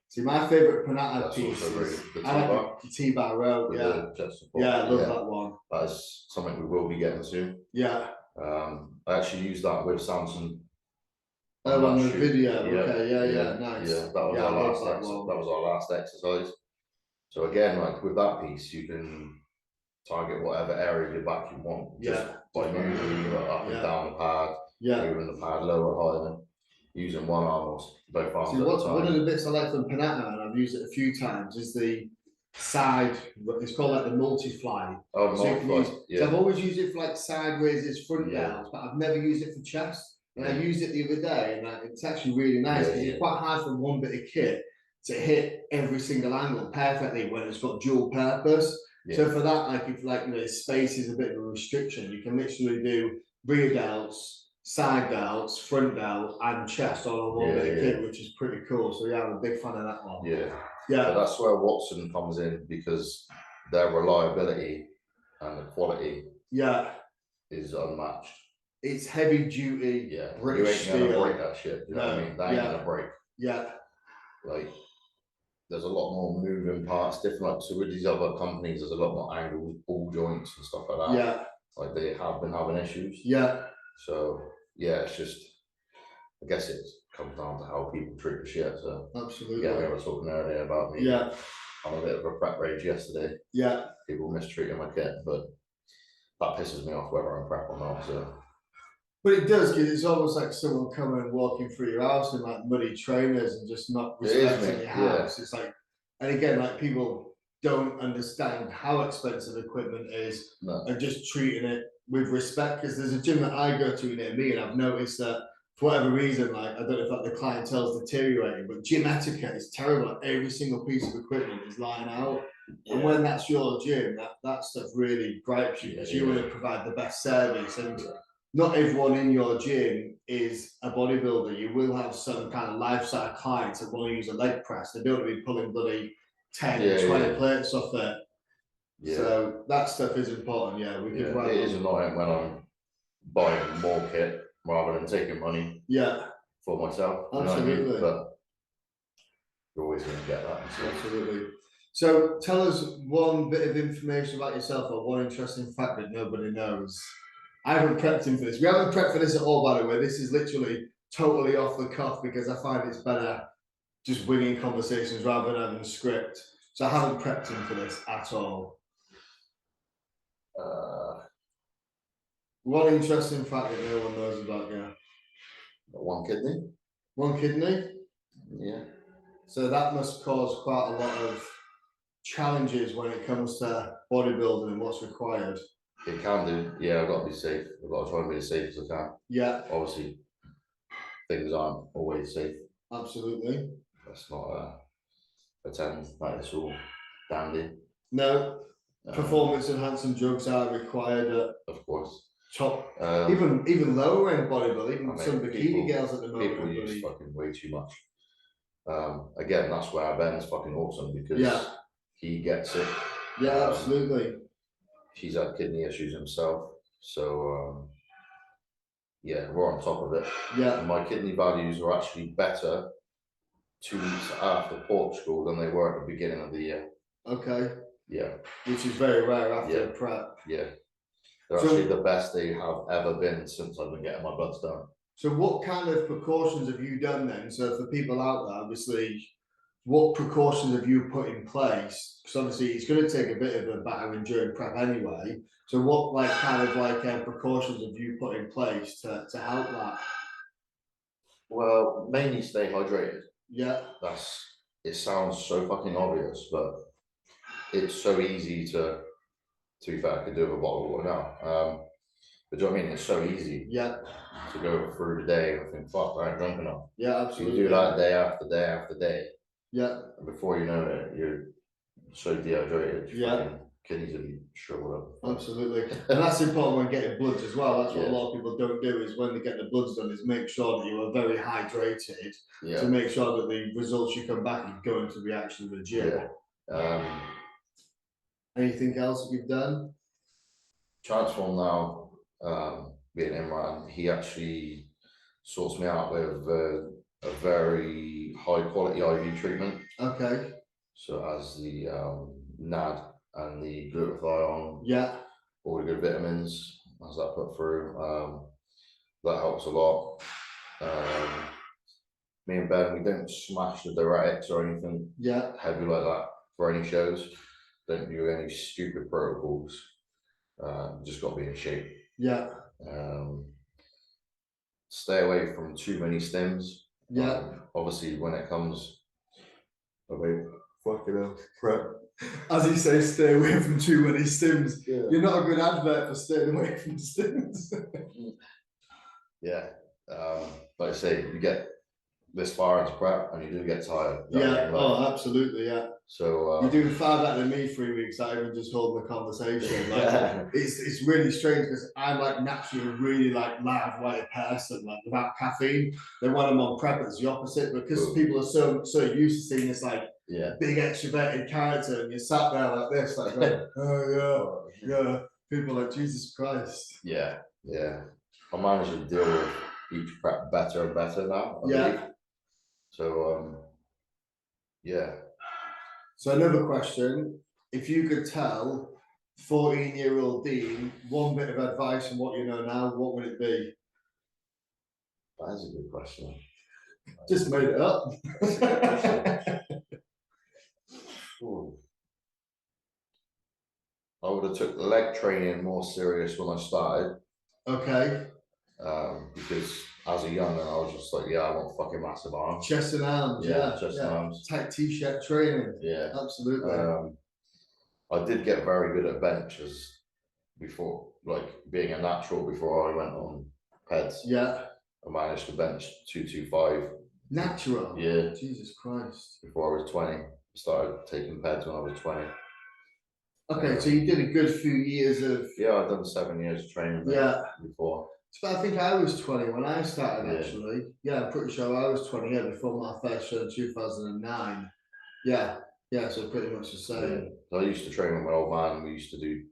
See, my favourite Panatta piece is the T-bar row. I love that one. That is something we will be getting soon. Yeah. I actually used that with Samson. On the video. Okay, nice. Yeah, that was our last exercise. So again, like with that piece, you can target whatever area of your back you want. Just by moving up and down the pad. Moving the pad lower, higher, using one arm or both arms. See, one of the bits I like from Panatta, and I've used it a few times, is the side. It's called like the multi-fly. Oh, so so I've always used it for like sideways, it's front downs, but I've never used it for chest. And I used it the other day, and it's actually really nice because it's quite hard for one bit of kit to hit every single angle perfectly when it's got dual purpose. So for that, like if space is a bit of a restriction, you can literally do rear delts, side delts, front delt, and chest all on one bit of kit, which is pretty cool. So I'm a big fan of that one. But that's where Watson comes in because their reliability and the quality is unmatched. It's heavy duty. British you ain't gonna break that shit. You know what I mean? That ain't gonna break. Like there's a lot more moving parts, different. Like, so with these other companies, there's a lot more angles, ball joints and stuff like that. Like they have been having issues. So it's just, I guess it comes down to how people treat the shit. So absolutely. We were talking earlier about me. On a bit of a prep rage yesterday. People mistreating my kit, but that pisses me off whether I'm prep or not. So. But it does, because it's almost like someone coming and walking through your house in like muddy trainers and just not respecting your house. It's like, and again, like people don't understand how expensive equipment is and just treating it with respect. Because there's a gym that I go to near me, and I've noticed that for whatever reason, like I don't know if like the clientele's deteriorating, but gym etiquette is terrible. Like, every single piece of equipment is lying out. And when that's your gym, that stuff really gripes you because you want to provide the best service. And not everyone in your gym is a bodybuilder. You will have some kind of lifestyle clients that want to use a leg press. They don't want to be pulling bloody 10, 20 plates off it. So that stuff is important. It is annoying when I'm buying more kit rather than taking money for myself. Absolutely. You know what I mean? But you're always going to get that. Absolutely. So tell us one bit of information about yourself or one interesting fact that nobody knows. I haven't prepped him for this. We haven't prepped for this at all, by the way. This is literally totally off the cuff because I find it's better just winging conversations rather than having a script. So I haven't prepped him for this at all. One interesting fact that no one knows about you. One kidney. One kidney? Yeah. So that must cause quite a lot of challenges when it comes to bodybuilding and what's required. It can do. Yeah, I've got to be safe. I've got to try and be as safe as I can. Yeah. Obviously, things aren't always safe. Absolutely. Let's not pretend like it's all dandy. No. Performance enhancing drugs are required at, of course, top, even lower end bodybuilding, even some bikini girls at the moment. People use fucking way too much. Again, that's where Ben's fucking awesome because he gets it. Yeah, absolutely. He's had kidney issues himself, so yeah, we're on top of it. Yeah. And my kidney values are actually better 2 weeks after Portugal than they were at the beginning of the year. Okay. Yeah. Which is very rare after a prep. Yeah. They're actually the best they have ever been since I've been getting my bloods done. So what kind of precautions have you done then? So for people out there, obviously, what precautions have you put in place? Because obviously it's going to take a bit of a battering during prep anyway. So what precautions have you put in place to help that? Well, mainly stay hydrated. Yeah. It sounds so fucking obvious, but it's so easy to be fair, I could do with a bottle of water now. But do you know what I mean? It's so easy. Yeah. To go through the day and think, fuck, I ain't drunk enough. Yeah, absolutely. You do that day after day after day. Yeah. And before you know it, you're so dehydrated. Yeah. Kidneys will be shriveled up. Absolutely. And that's important when getting bloods as well. That's what a lot of people don't do is when they get the bloods done is make sure that you are very hydrated to make sure that the results you come back are going to be actually legit. Yeah. Anything else that you've done? Transform now, being Imran, he actually sorts me out with a very high quality IV treatment. Okay. So as the NAD and the glutathione, all the good vitamins, as that put through, that helps a lot. Me and Ben, we don't smash the diuretics or anything heavy like that for any shows. Don't do any stupid protocols. Just got to be in shape. Yeah. Stay away from too many stims. Yeah. Obviously, when it comes, fucking hell, prep. As you say, stay away from too many stims. Yeah. You're not a good advert for staying away from stims. Yeah. Like I say, you get this far into prep and you do get tired. Yeah. Oh, absolutely. Yeah. So you're doing far better than me 3 weeks out even just holding the conversation. Like it's really strange because I'm like naturally a really like loud white person, like without caffeine. Then when I'm on prep, it's the opposite because people are so used to seeing this like big extroverted character, and you're sat there like this, like going, oh yeah. People are like Jesus Christ. Yeah, yeah. I managed to deal with each prep better and better now. I believe. So yeah. So another question, if you could tell 14-year-old Dean one bit of advice from what you know now, what would it be? That is a good question. Just made it up. I would have took leg training more serious when I started. Okay. Because as a young man, I was just like, I want fucking massive arms. Chest and arms, chest and arms. Tight t-shirt training. Yeah. Absolutely. I did get very good at benches before, like being a natural before I went on PEDs. Yeah. I managed to bench 225. Natural? Yeah. Jesus Christ. Before I was 20. I started taking PEDs when I was 20. Okay, so you did a good few years of... Yeah, I've done 7 years of training before. But I think I was 20 when I started, actually. Yeah, I'm pretty sure I was 20 before my first show in 2009. Yeah, so pretty much the same. Yeah. So I used to train with my old man. We used to do,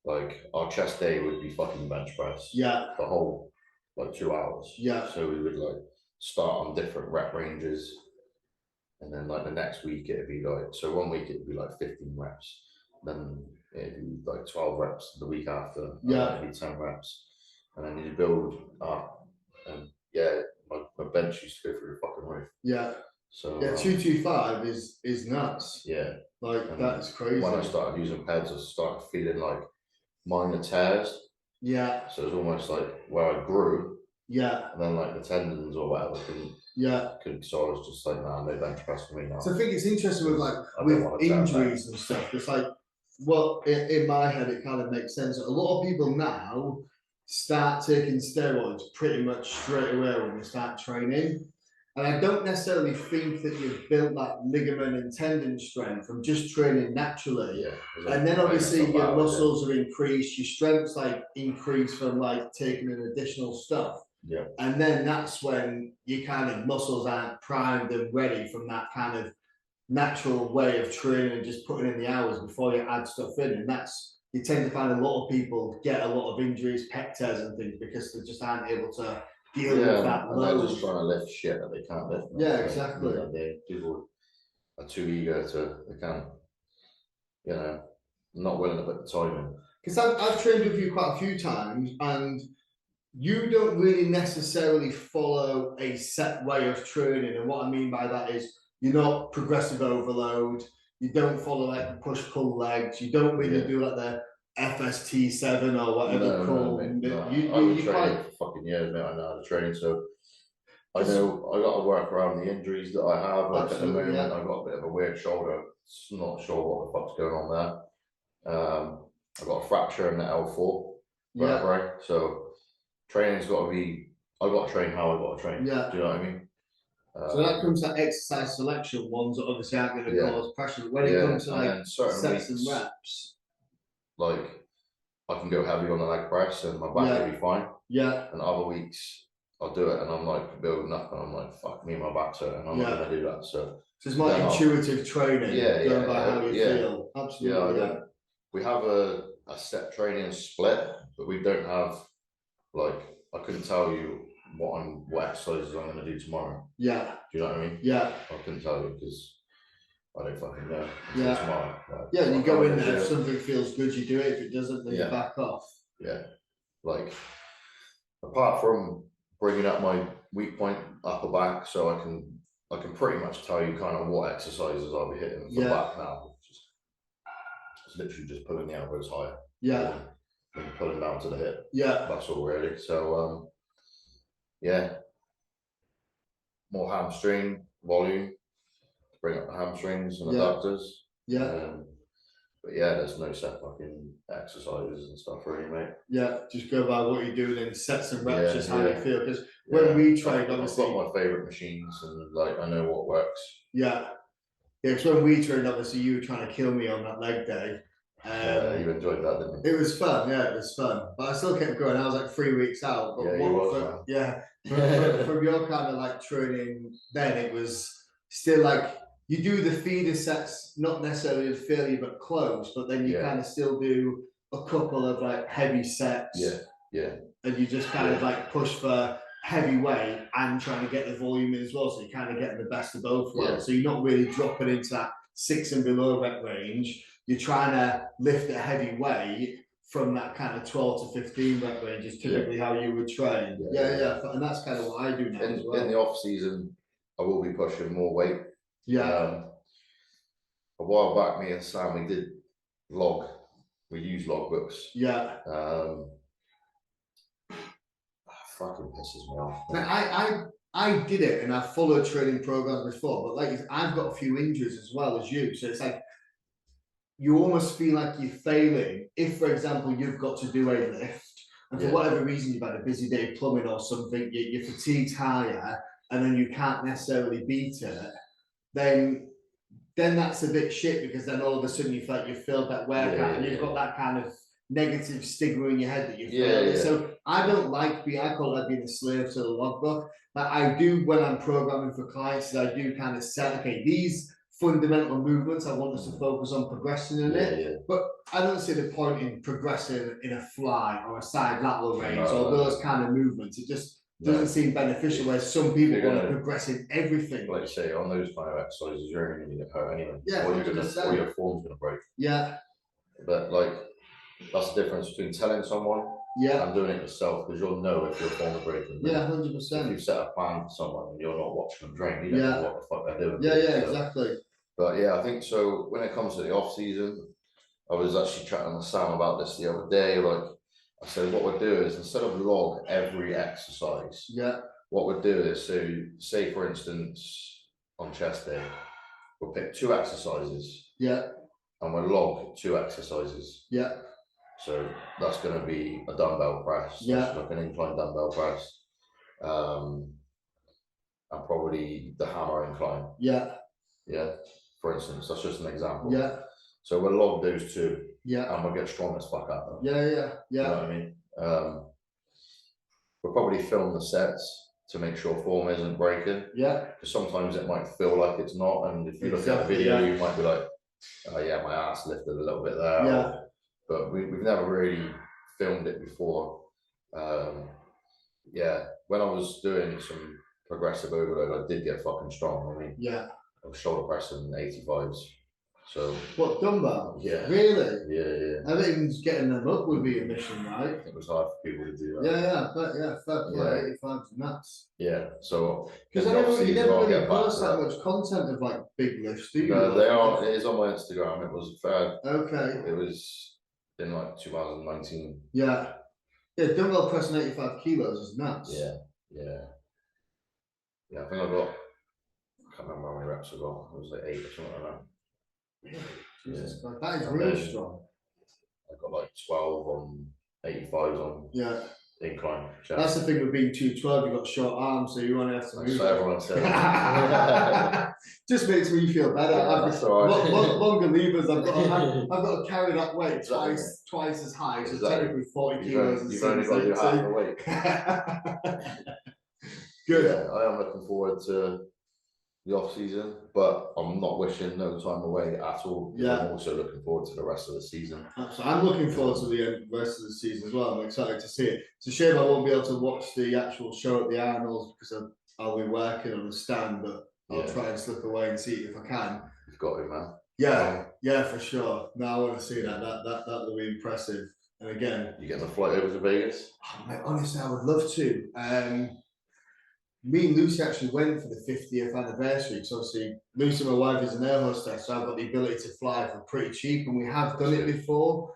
like, our chest day would be fucking bench press. Yeah. The whole, like, 2 hours. Yeah. So we would, like, start on different rep ranges. And then, like, the next week it'd be, like, so 1 week it'd be, like, 15 reps. Then it'd be, like, 12 reps the week after. Yeah. It'd be 10 reps. And then you build up, and my bench used to go through the fucking roof. Yeah. So Yeah, 225 is nuts. yeah, Like and that's crazy. when I started using pads, I started feeling like minor tears. Yeah. So it's almost like where I grew. Yeah. And then like the tendons or whatever couldn't. Yeah. So I was just like, nah, no bench press for me now. So I think it's interesting with like with injuries and stuff. It's like, well, in my head, it kind of makes sense. A lot of people now start taking steroids pretty much straight away when they start training. And I don't necessarily think that you've built that ligament and tendon strength from just training naturally. Yeah, and then obviously your muscles are increased, your strength's like increased from like taking in additional stuff. Yeah. And then that's when your kind of muscles aren't primed and ready from that kind of natural way of training and just putting in the hours before you add stuff in. And that's, you tend to find a lot of people get a lot of injuries, pec tears and things because they just aren't able to deal with that load. They're just trying to lift shit that they can't lift. Yeah, exactly. People are too eager they can't, not willing to put the time in. Because I've trained with you quite a few times and you don't really necessarily follow a set way of training. And what I mean by that is you're not progressive overload. You don't follow like the push-pull legs. You don't really do like the FST7 or whatever called. I've been training for fucking years, mate. I know how to train, so I know I got to work around the injuries that I have. Like at the moment, I've got a bit of a weird shoulder. Not sure what the fuck's going on there. I've got a fracture in the L4 vertebrae, so training's got to be. I got to train how I got to train. Yeah. Do you know what I mean? So that comes to exercise selection ones that obviously aren't going to cause pressure. But when it comes to like sets and reps, like I can go heavy on the leg press and my back will be fine. Yeah. And other weeks I'll do it and I'm like building up and I'm like, fuck me, my back's hurting. I'm not going to do that. So it's more intuitive training. Going by how you feel. Absolutely. Yeah. We have a set training split, but we don't have like, I couldn't tell you what exercises I'm going to do tomorrow. Yeah. Do you know what I mean? Yeah. I couldn't tell you because I don't fucking know. Yeah. Tomorrow. Like, you go in there. If something feels good, you do it. If it doesn't, then you back off. Yeah. Like, apart from bringing up my weak point upper back, so I can pretty much tell you kind of what exercises I'll be hitting for back now. It's literally just pulling the elbows higher. Yeah. And pulling down to the hip. Yeah. That's all really. So more hamstring volume, bring up the hamstrings and adductors. Yeah. But there's no set fucking exercises and stuff really, mate. Yeah, just go by what you're doing and sets and reps, just how you feel. Because when we trained, obviously, I've got my favourite machines and like I know what works. Yeah. Yeah, because when we trained, obviously you were trying to kill me on that leg day. You enjoyed that, didn't you? It was fun, it was fun. But I still kept going. I was like 3 weeks out. But from your kind of like training, then it was still like you do the feeder sets, not necessarily with failure, but close. But then you kind of still do a couple of like heavy sets. Yeah, yeah. And you just kind of like push for heavy weight and trying to get the volume in as well. So you're kind of getting the best of both worlds. Yeah. So you're not really dropping into that 6 and below rep range. You're trying to lift a heavy weight from that kind of 12 to 15 rep range is typically how you would train. Yeah. And that's kind of what I do now as well. In the off season, I will be pushing more weight. Yeah. A while back, me and Sam, we did log. We use logbooks. Yeah. Fucking pisses me off. Now, I did it and I followed training programs before, but like I've got a few injuries as well as you. So it's like you almost feel like you're failing if, for example, you've got to do a lift and for whatever reason you've had a busy day plumbing or something, your fatigue's higher and then you can't necessarily beat it, then that's a bit shit because then all of a sudden you feel like you've failed that workout and you've got that kind of negative stigma in your head that you failed. So I don't like I call that being a slave to the logbook. But I do when I'm programming for clients, I do kind of set, okay, these fundamental movements, I want us to focus on progressing in it. But I don't see the point in progressing in a fly or a side lateral range or those kind of movements. It just doesn't seem beneficial where some people want to progress in everything. Like you say, on those kind of exercises, you're only going to get hurt anyway. Yeah, or your form's going to break. Yeah. But like, that's the difference between telling someone Yeah. and doing it yourself, because you'll know if you're form breaking. Yeah, If 100%. you set a plan for someone and you're not watching them train, you don't Yeah. know what the fuck they're doing. Yeah, So, exactly. but yeah, I think so. When it comes to the off season, I was actually chatting with Sam about this the other day. Like I said, what we'll do is instead of log every exercise, Yeah. what we'll do is, so say for instance on chest day, we'll pick 2 exercises. Yeah. And we'll log 2 exercises. Yeah. So that's going to be a dumbbell press, Yeah, like an incline dumbbell press, and probably the hammer incline. Yeah. Yeah, for instance, that's just an example. Yeah. So we'll log those 2, Yeah. and we'll get strong as fuck at them. Yeah. You know what I mean? We'll probably film the sets to make sure form isn't breaking. Yeah. Because sometimes it might feel like it's not, and if you look at a Exactly, video, yeah. you might be like, oh yeah, my ass lifted a little bit there. Yeah. But we've never really filmed it before. Yeah, when I was doing some progressive overload, I did get fucking strong. I mean, Yeah. I was shoulder pressing 85s. So What, dumbbell? yeah, Really? yeah. I think getting them up would be a mission, right? It was hard for people to do that. Yeah, fair play. 85's nuts. Yeah, so because you never really post that much content of like big lifts, do you? No, they are. It is on my Instagram. It was fair. Okay. It was in like 2019. Yeah, dumbbell pressing 85 kilos is nuts. Yeah. I think I can't remember how many reps I got. It was like 8 or something like that. Really? Jesus Christ, that is really strong. I got like 12 on 85s on incline. Chest. That's the thing with being 212, you've got short arms, so you only have to move. So everyone says. Just makes me feel better. That's all right. Longer levers, I've got to carry that weight twice as high, so technically 40 kilos. You've only got to do half the weight. Good. Yeah, I am looking forward to the off season, but I'm not wishing no time away at all. Yeah, I'm also looking forward to the rest of the season. Absolutely. I'm looking forward to the rest of the season as well. I'm excited to see it. It's a shame I won't be able to watch the actual show at the Arnold's because I'll be working on the stand, but I'll try and slip away and see it if I can. You've got it, man. Yeah, for sure. No, I want to see that. That will be impressive. And again, you getting a flight over to Vegas? Oh, mate, honestly, I would love to. Me and Lucy actually went for the 50th anniversary because obviously Lucy, my wife, is an air hostess, so I've got the ability to fly for pretty cheap, and we have done it before.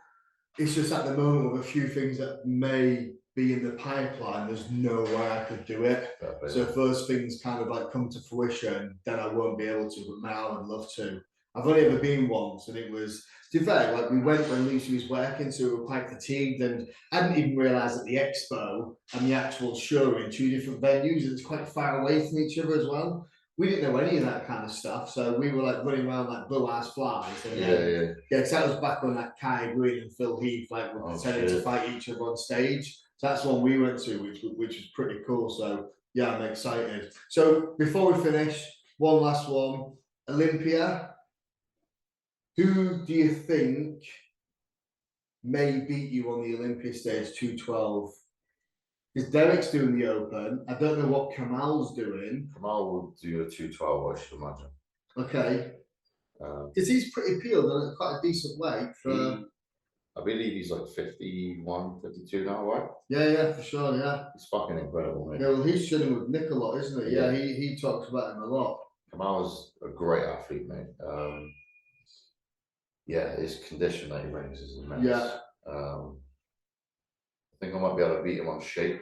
It's just at the moment with a few things that may be in the pipeline, there's no way I could do it. So if those things kind of like come to fruition, then I won't be able to, but now I would love to. I've only ever been once, and it was, to be fair, like we went when Lucy was working, so we were quite fatigued, and I didn't even realise that the expo and the actual show were in 2 different venues, and it's quite far away from each other as well. We didn't know any of that kind of stuff, so we were like running around like bull-ass flies. And yeah, because that was back when that Kai Green and Phil Heath like were pretending to fight each other on stage. So that's one we went to, which was pretty cool. So yeah, I'm excited. So before we finish, one last one, Olympia. Who do you think may beat you on the Olympia stage 212? Because Derek's doing the Open. I don't know what Kamal's doing. Kamal will do a 212, I should imagine. Okay. Because he's pretty peeled and at quite a decent weight for. I believe he's like 51, 52 now, right? Yeah, for sure, yeah. He's fucking incredible, mate. Yeah, well, he's chilling with Nick a lot, isn't he? Yeah, he talks about him a lot. Kamal's a great athlete, mate. Yeah, his condition that he brings is immense. Yeah. I think I might be able to beat him on shape.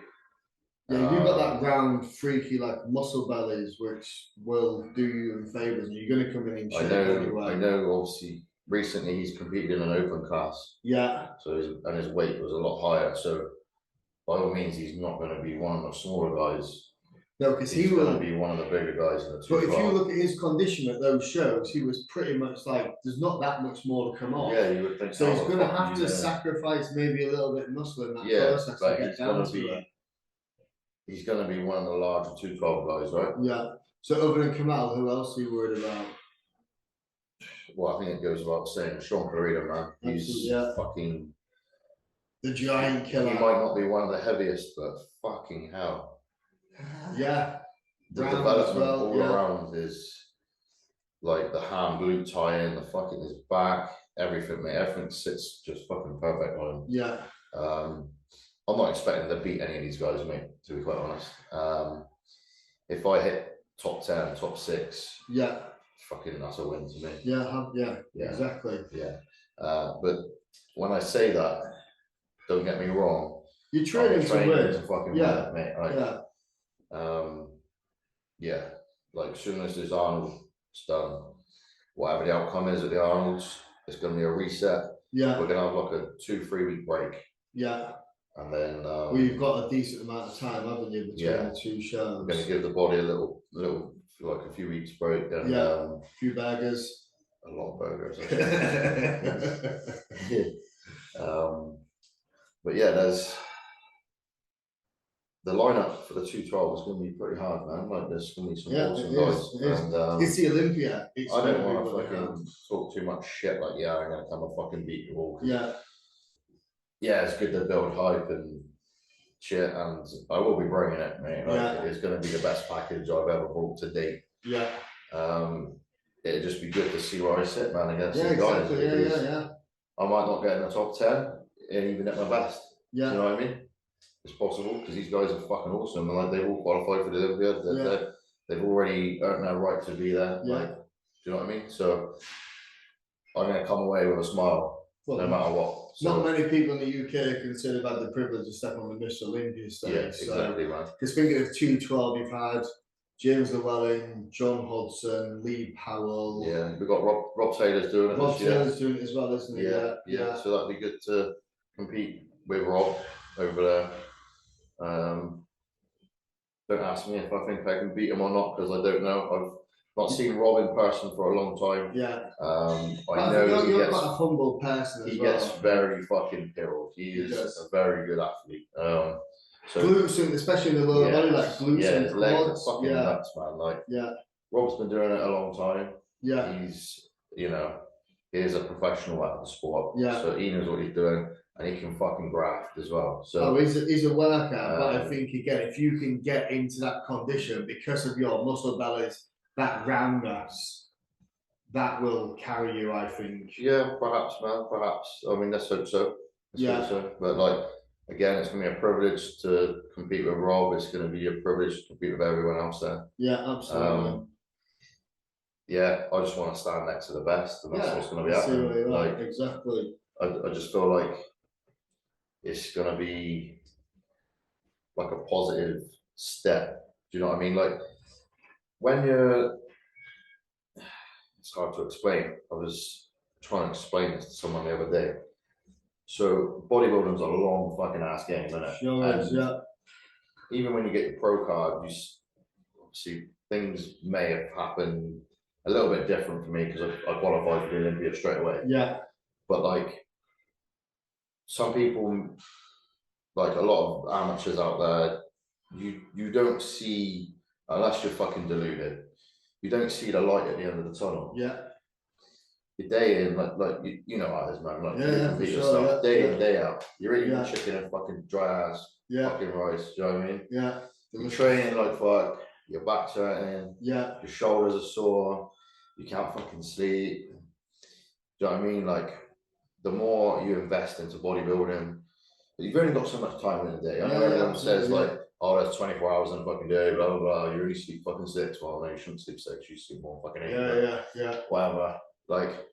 Yeah, you've got that round, freaky, like muscle bellies, which will do you in favours, and you're going to come in shape anyway. I know, obviously, recently he's competed in an open class. Yeah. So his weight was a lot higher. So by all means, he's not going to be one of the smaller guys. No, because he's going to be one of the bigger guys in the 212. But if you look at his condition at those shows, he was pretty much like, there's not that much more to come off. Yeah, you would think so. He's going to have to sacrifice maybe a little bit of muscle in that process to get down to it. He's going to be one of the larger 212 guys, right? Yeah. So other than Kamal, who else are you worried about? Well, I think it goes without saying, Sean Clarida, man. He's fucking... the giant killer. He might not be one of the heaviest, but fucking hell. Yeah. The development all around is like the ham glute tie in, the fucking his back, everything, mate. Everything sits just fucking perfect on him. Yeah. I'm not expecting to beat any of these guys, mate, to be quite honest. If I hit top 10, top 6, yeah, fucking that's a win to me. yeah, exactly. Yeah. But when I say that, don't get me wrong. You're training to win. To fucking win it, mate. Like, yeah. Like as soon as this Arnold's done, whatever the outcome is at the Arnold's, it's going to be a reset. Yeah. We're going to have like a 2-3 week break. Yeah. And then well, you've got a decent amount of time, haven't you, between the two shows? We're going to give the body a little, like a few weeks break. And, a few burgers. A lot of burgers. But yeah, there's the lineup for the 212 is going to be pretty hard, man. Like there's going to be some awesome guys. And it's the Olympia. I don't want to fucking talk too much shit. Like, yeah, I'm going to come and fucking beat you all. Yeah, it's good to build hype and shit, and I will be bringing it, mate. Like, it's going to be the best package I've ever brought to date. Yeah. It'd just be good to see where I sit, man, against these guys. Yeah. I might not get in the top 10 and even at my best. Yeah. Do you know what I mean? It's possible because these guys are fucking awesome, and like they've all qualified for the Olympia. They've already earned their right to be there. Like, do you know what I mean? So I'm going to come away with a smile, no matter what. So, not many people in the UK consider have had the privilege of stepping on the Mr. Olympia stage. Yeah, exactly, man. Because thinking of 212, you've had James Llewellyn, John Hodson, Lee Powell. Yeah, we've got Rob Taylor's doing it. Rob Taylor's doing it as well, isn't he? Yeah. So that'd be good to compete with Rob over there. Don't ask me if I think I can beat him or not, because I don't know. I've not seen Rob in person for a long time. Yeah. I know you're quite a humble person. He gets very fucking pilled. He is a very good athlete. So glutes, especially in the lower body, like glutes and his legs are fucking nuts, man. Like, Rob's been doing it a long time. Yeah. He's, he is a professional at the sport. Yeah. So he knows what he's doing, and he can fucking graft as well. So he's a worker, but I think again, if you can get into that condition because of your muscle bellies, that roundness, that will carry you, I think. Yeah, perhaps, man. Perhaps. I mean, let's hope so. But like, again, it's going to be a privilege to compete with Rob. It's going to be a privilege to compete with everyone else there. Yeah, absolutely. I just want to stand next to the best, and that's what's going to be happening. Like, exactly. I just feel like it's going to be like a positive step. Do you know what I mean? Like, when you're, it's hard to explain. I was trying to explain this to someone the other day. So bodybuilding's a long fucking ass game, isn't it? Sure is, yeah. Even when you get your pro card, you see things may have happened a little bit different for me because I qualified for the Olympia straight away. Yeah. But like, some people, like a lot of amateurs out there, you don't see, unless you're fucking deluded, you don't see the light at the end of the tunnel. Yeah. Your day in, like you know how it is, man. Like, you yourself, day in, day out. You're eating chicken and fucking dry ass fucking rice. Do you know what I mean? Yeah. You're training like fuck. Your back's hurting. Yeah. Your shoulders are sore. You can't fucking sleep. Do you know what I mean? Like, the more you invest into bodybuilding, you've only got so much time in the day. I know everyone says like, oh, there's 24 hours in a fucking day, blah, blah, blah. You only sleep fucking 6. Well, no, you shouldn't sleep 6. You sleep more fucking 8. Yeah. Whatever. Like,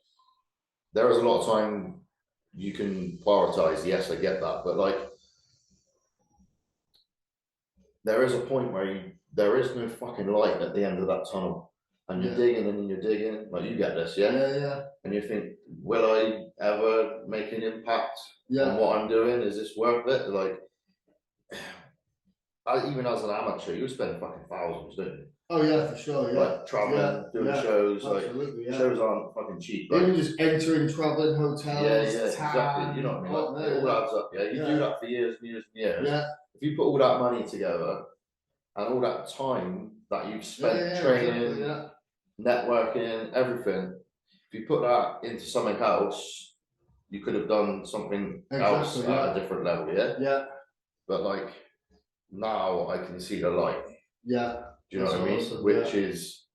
there is a lot of time you can prioritize. Yes, I get that. But like, there is a point where there is no fucking light at the end of that tunnel. And you're digging and you're digging. Like, you get this, yeah? Yeah. And you think, will I ever make an impact on what I'm doing? Is this worth it? Like, even as an amateur, you spend fucking thousands, don't you? Oh yeah, for sure. Yeah. Like traveling, doing shows. Absolutely, like, shows aren't fucking cheap. Like, even just entering, traveling hotels. Exactly. You know what I mean? Like, it all adds up. Yeah, you do that for years and years and years. Yeah. If you put all that money together and all that time that you've spent training, networking, everything, if you put that into something else, you could have done something else at a different level. Yeah. Yeah. But like, now I can see the light. Yeah. Do you know what I mean? Awesome, which is,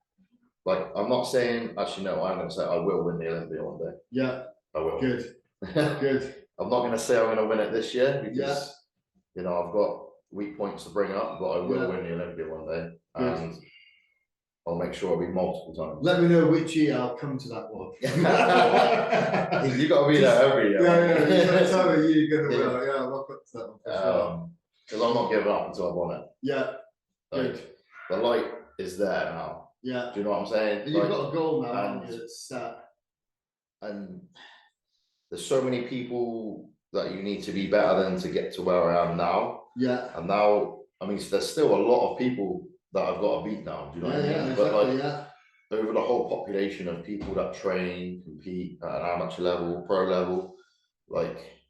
like, I'm not saying, actually, no, I'm going to say I will win the Olympia one day. Yeah. I will. Good. Good. I'm not going to say I'm going to win it this year because you know, I've got weak points to bring up, but I will win the Olympia one day, and I'll make sure I'll be multiple times. Let me know which year I'll come to that one. You got to be there every year. Yeah, you got to tell me you're going to win. Yeah, I'll look up to that one for sure. Because I'm not giving up until I've won it. Yeah. Like, the light is there now. Yeah. Do you know what I'm saying? And you've got a goal now, haven't you? It's set. And there's so many people that you need to be better than to get to where I am now. Yeah. And now, I mean, there's still a lot of people that I've got to beat now. Do you know what I mean? Yeah, but exactly, like, over the whole population of people that train, compete at an amateur level, pro level, like,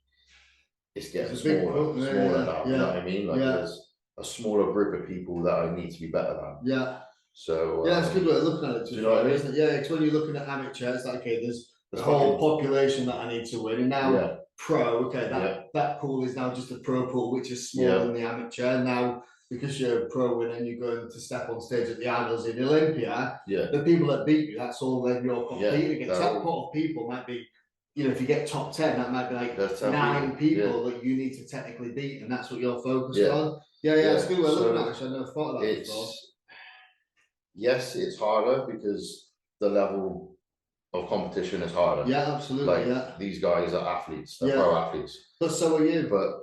it's getting smaller now. You know what I mean? Like, there's a smaller group of people that I need to be better than. Yeah. So yeah, it's a good way of looking at it. Do you know what I mean? Isn't it? Yeah, because when you're looking at amateur, it's like, okay, there's the whole population that I need to win, and now pro, okay, that pool is now just a pro pool, which is smaller than the amateur. Now, because you're a pro winner and you're going to step on stage at the Idols in Olympia, the people that beat you, that's all then you're competing against. That pot of people might be, you know, if you get top 10, that might be like 9 people that you need to technically beat, and that's what you're focused on. Yeah, it's a good way of looking at it. I never thought of that before. Yes, it's harder because the level of competition is harder. Yeah, absolutely. Like, these guys are athletes, they're pro athletes. But so are you. But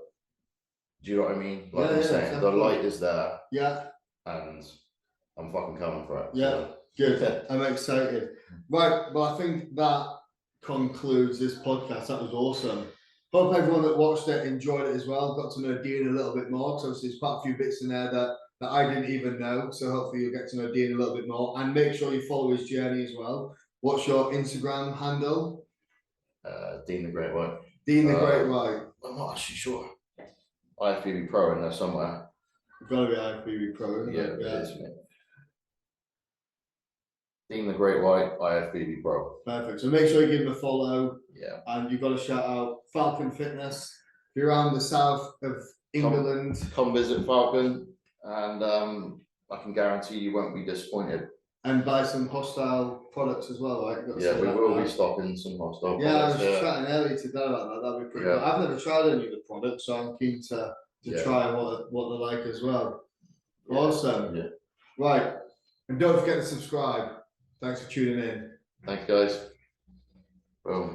do you know what I mean? Like I'm saying, exactly. The light is there. Yeah. And I'm fucking coming for it. Yeah, so. Good. I'm excited. Right, well, I think that concludes this podcast. That was awesome. Hope everyone that watched it enjoyed it as well. Got to know Dean a little bit more, because obviously there's quite a few bits in there that I didn't even know. So hopefully you'll get to know Dean a little bit more, and make sure you follow his journey as well. What's your Instagram handle? Dean the Great White. Dean the Great White. I'm not actually sure. Ifbb Pro in there somewhere. You've got to be Ifbb Pro. Yeah, it is, mate. Dean the Great White, Ifbb Pro. Perfect. So make sure you give him a follow. Yeah. And you've got to shout out Falcon Fitness. If you're around the south of England, come visit Falcon, and I can guarantee you won't be disappointed. And buy some hostile products as well, right? Yeah, we will be stocking some hostile products. I was chatting earlier today about that. That'd be pretty cool. I've never tried any of the products, so I'm keen to try what they're like as well. Awesome. Yeah. Right. And don't forget to subscribe. Thanks for tuning in. Thanks, guys. Boom.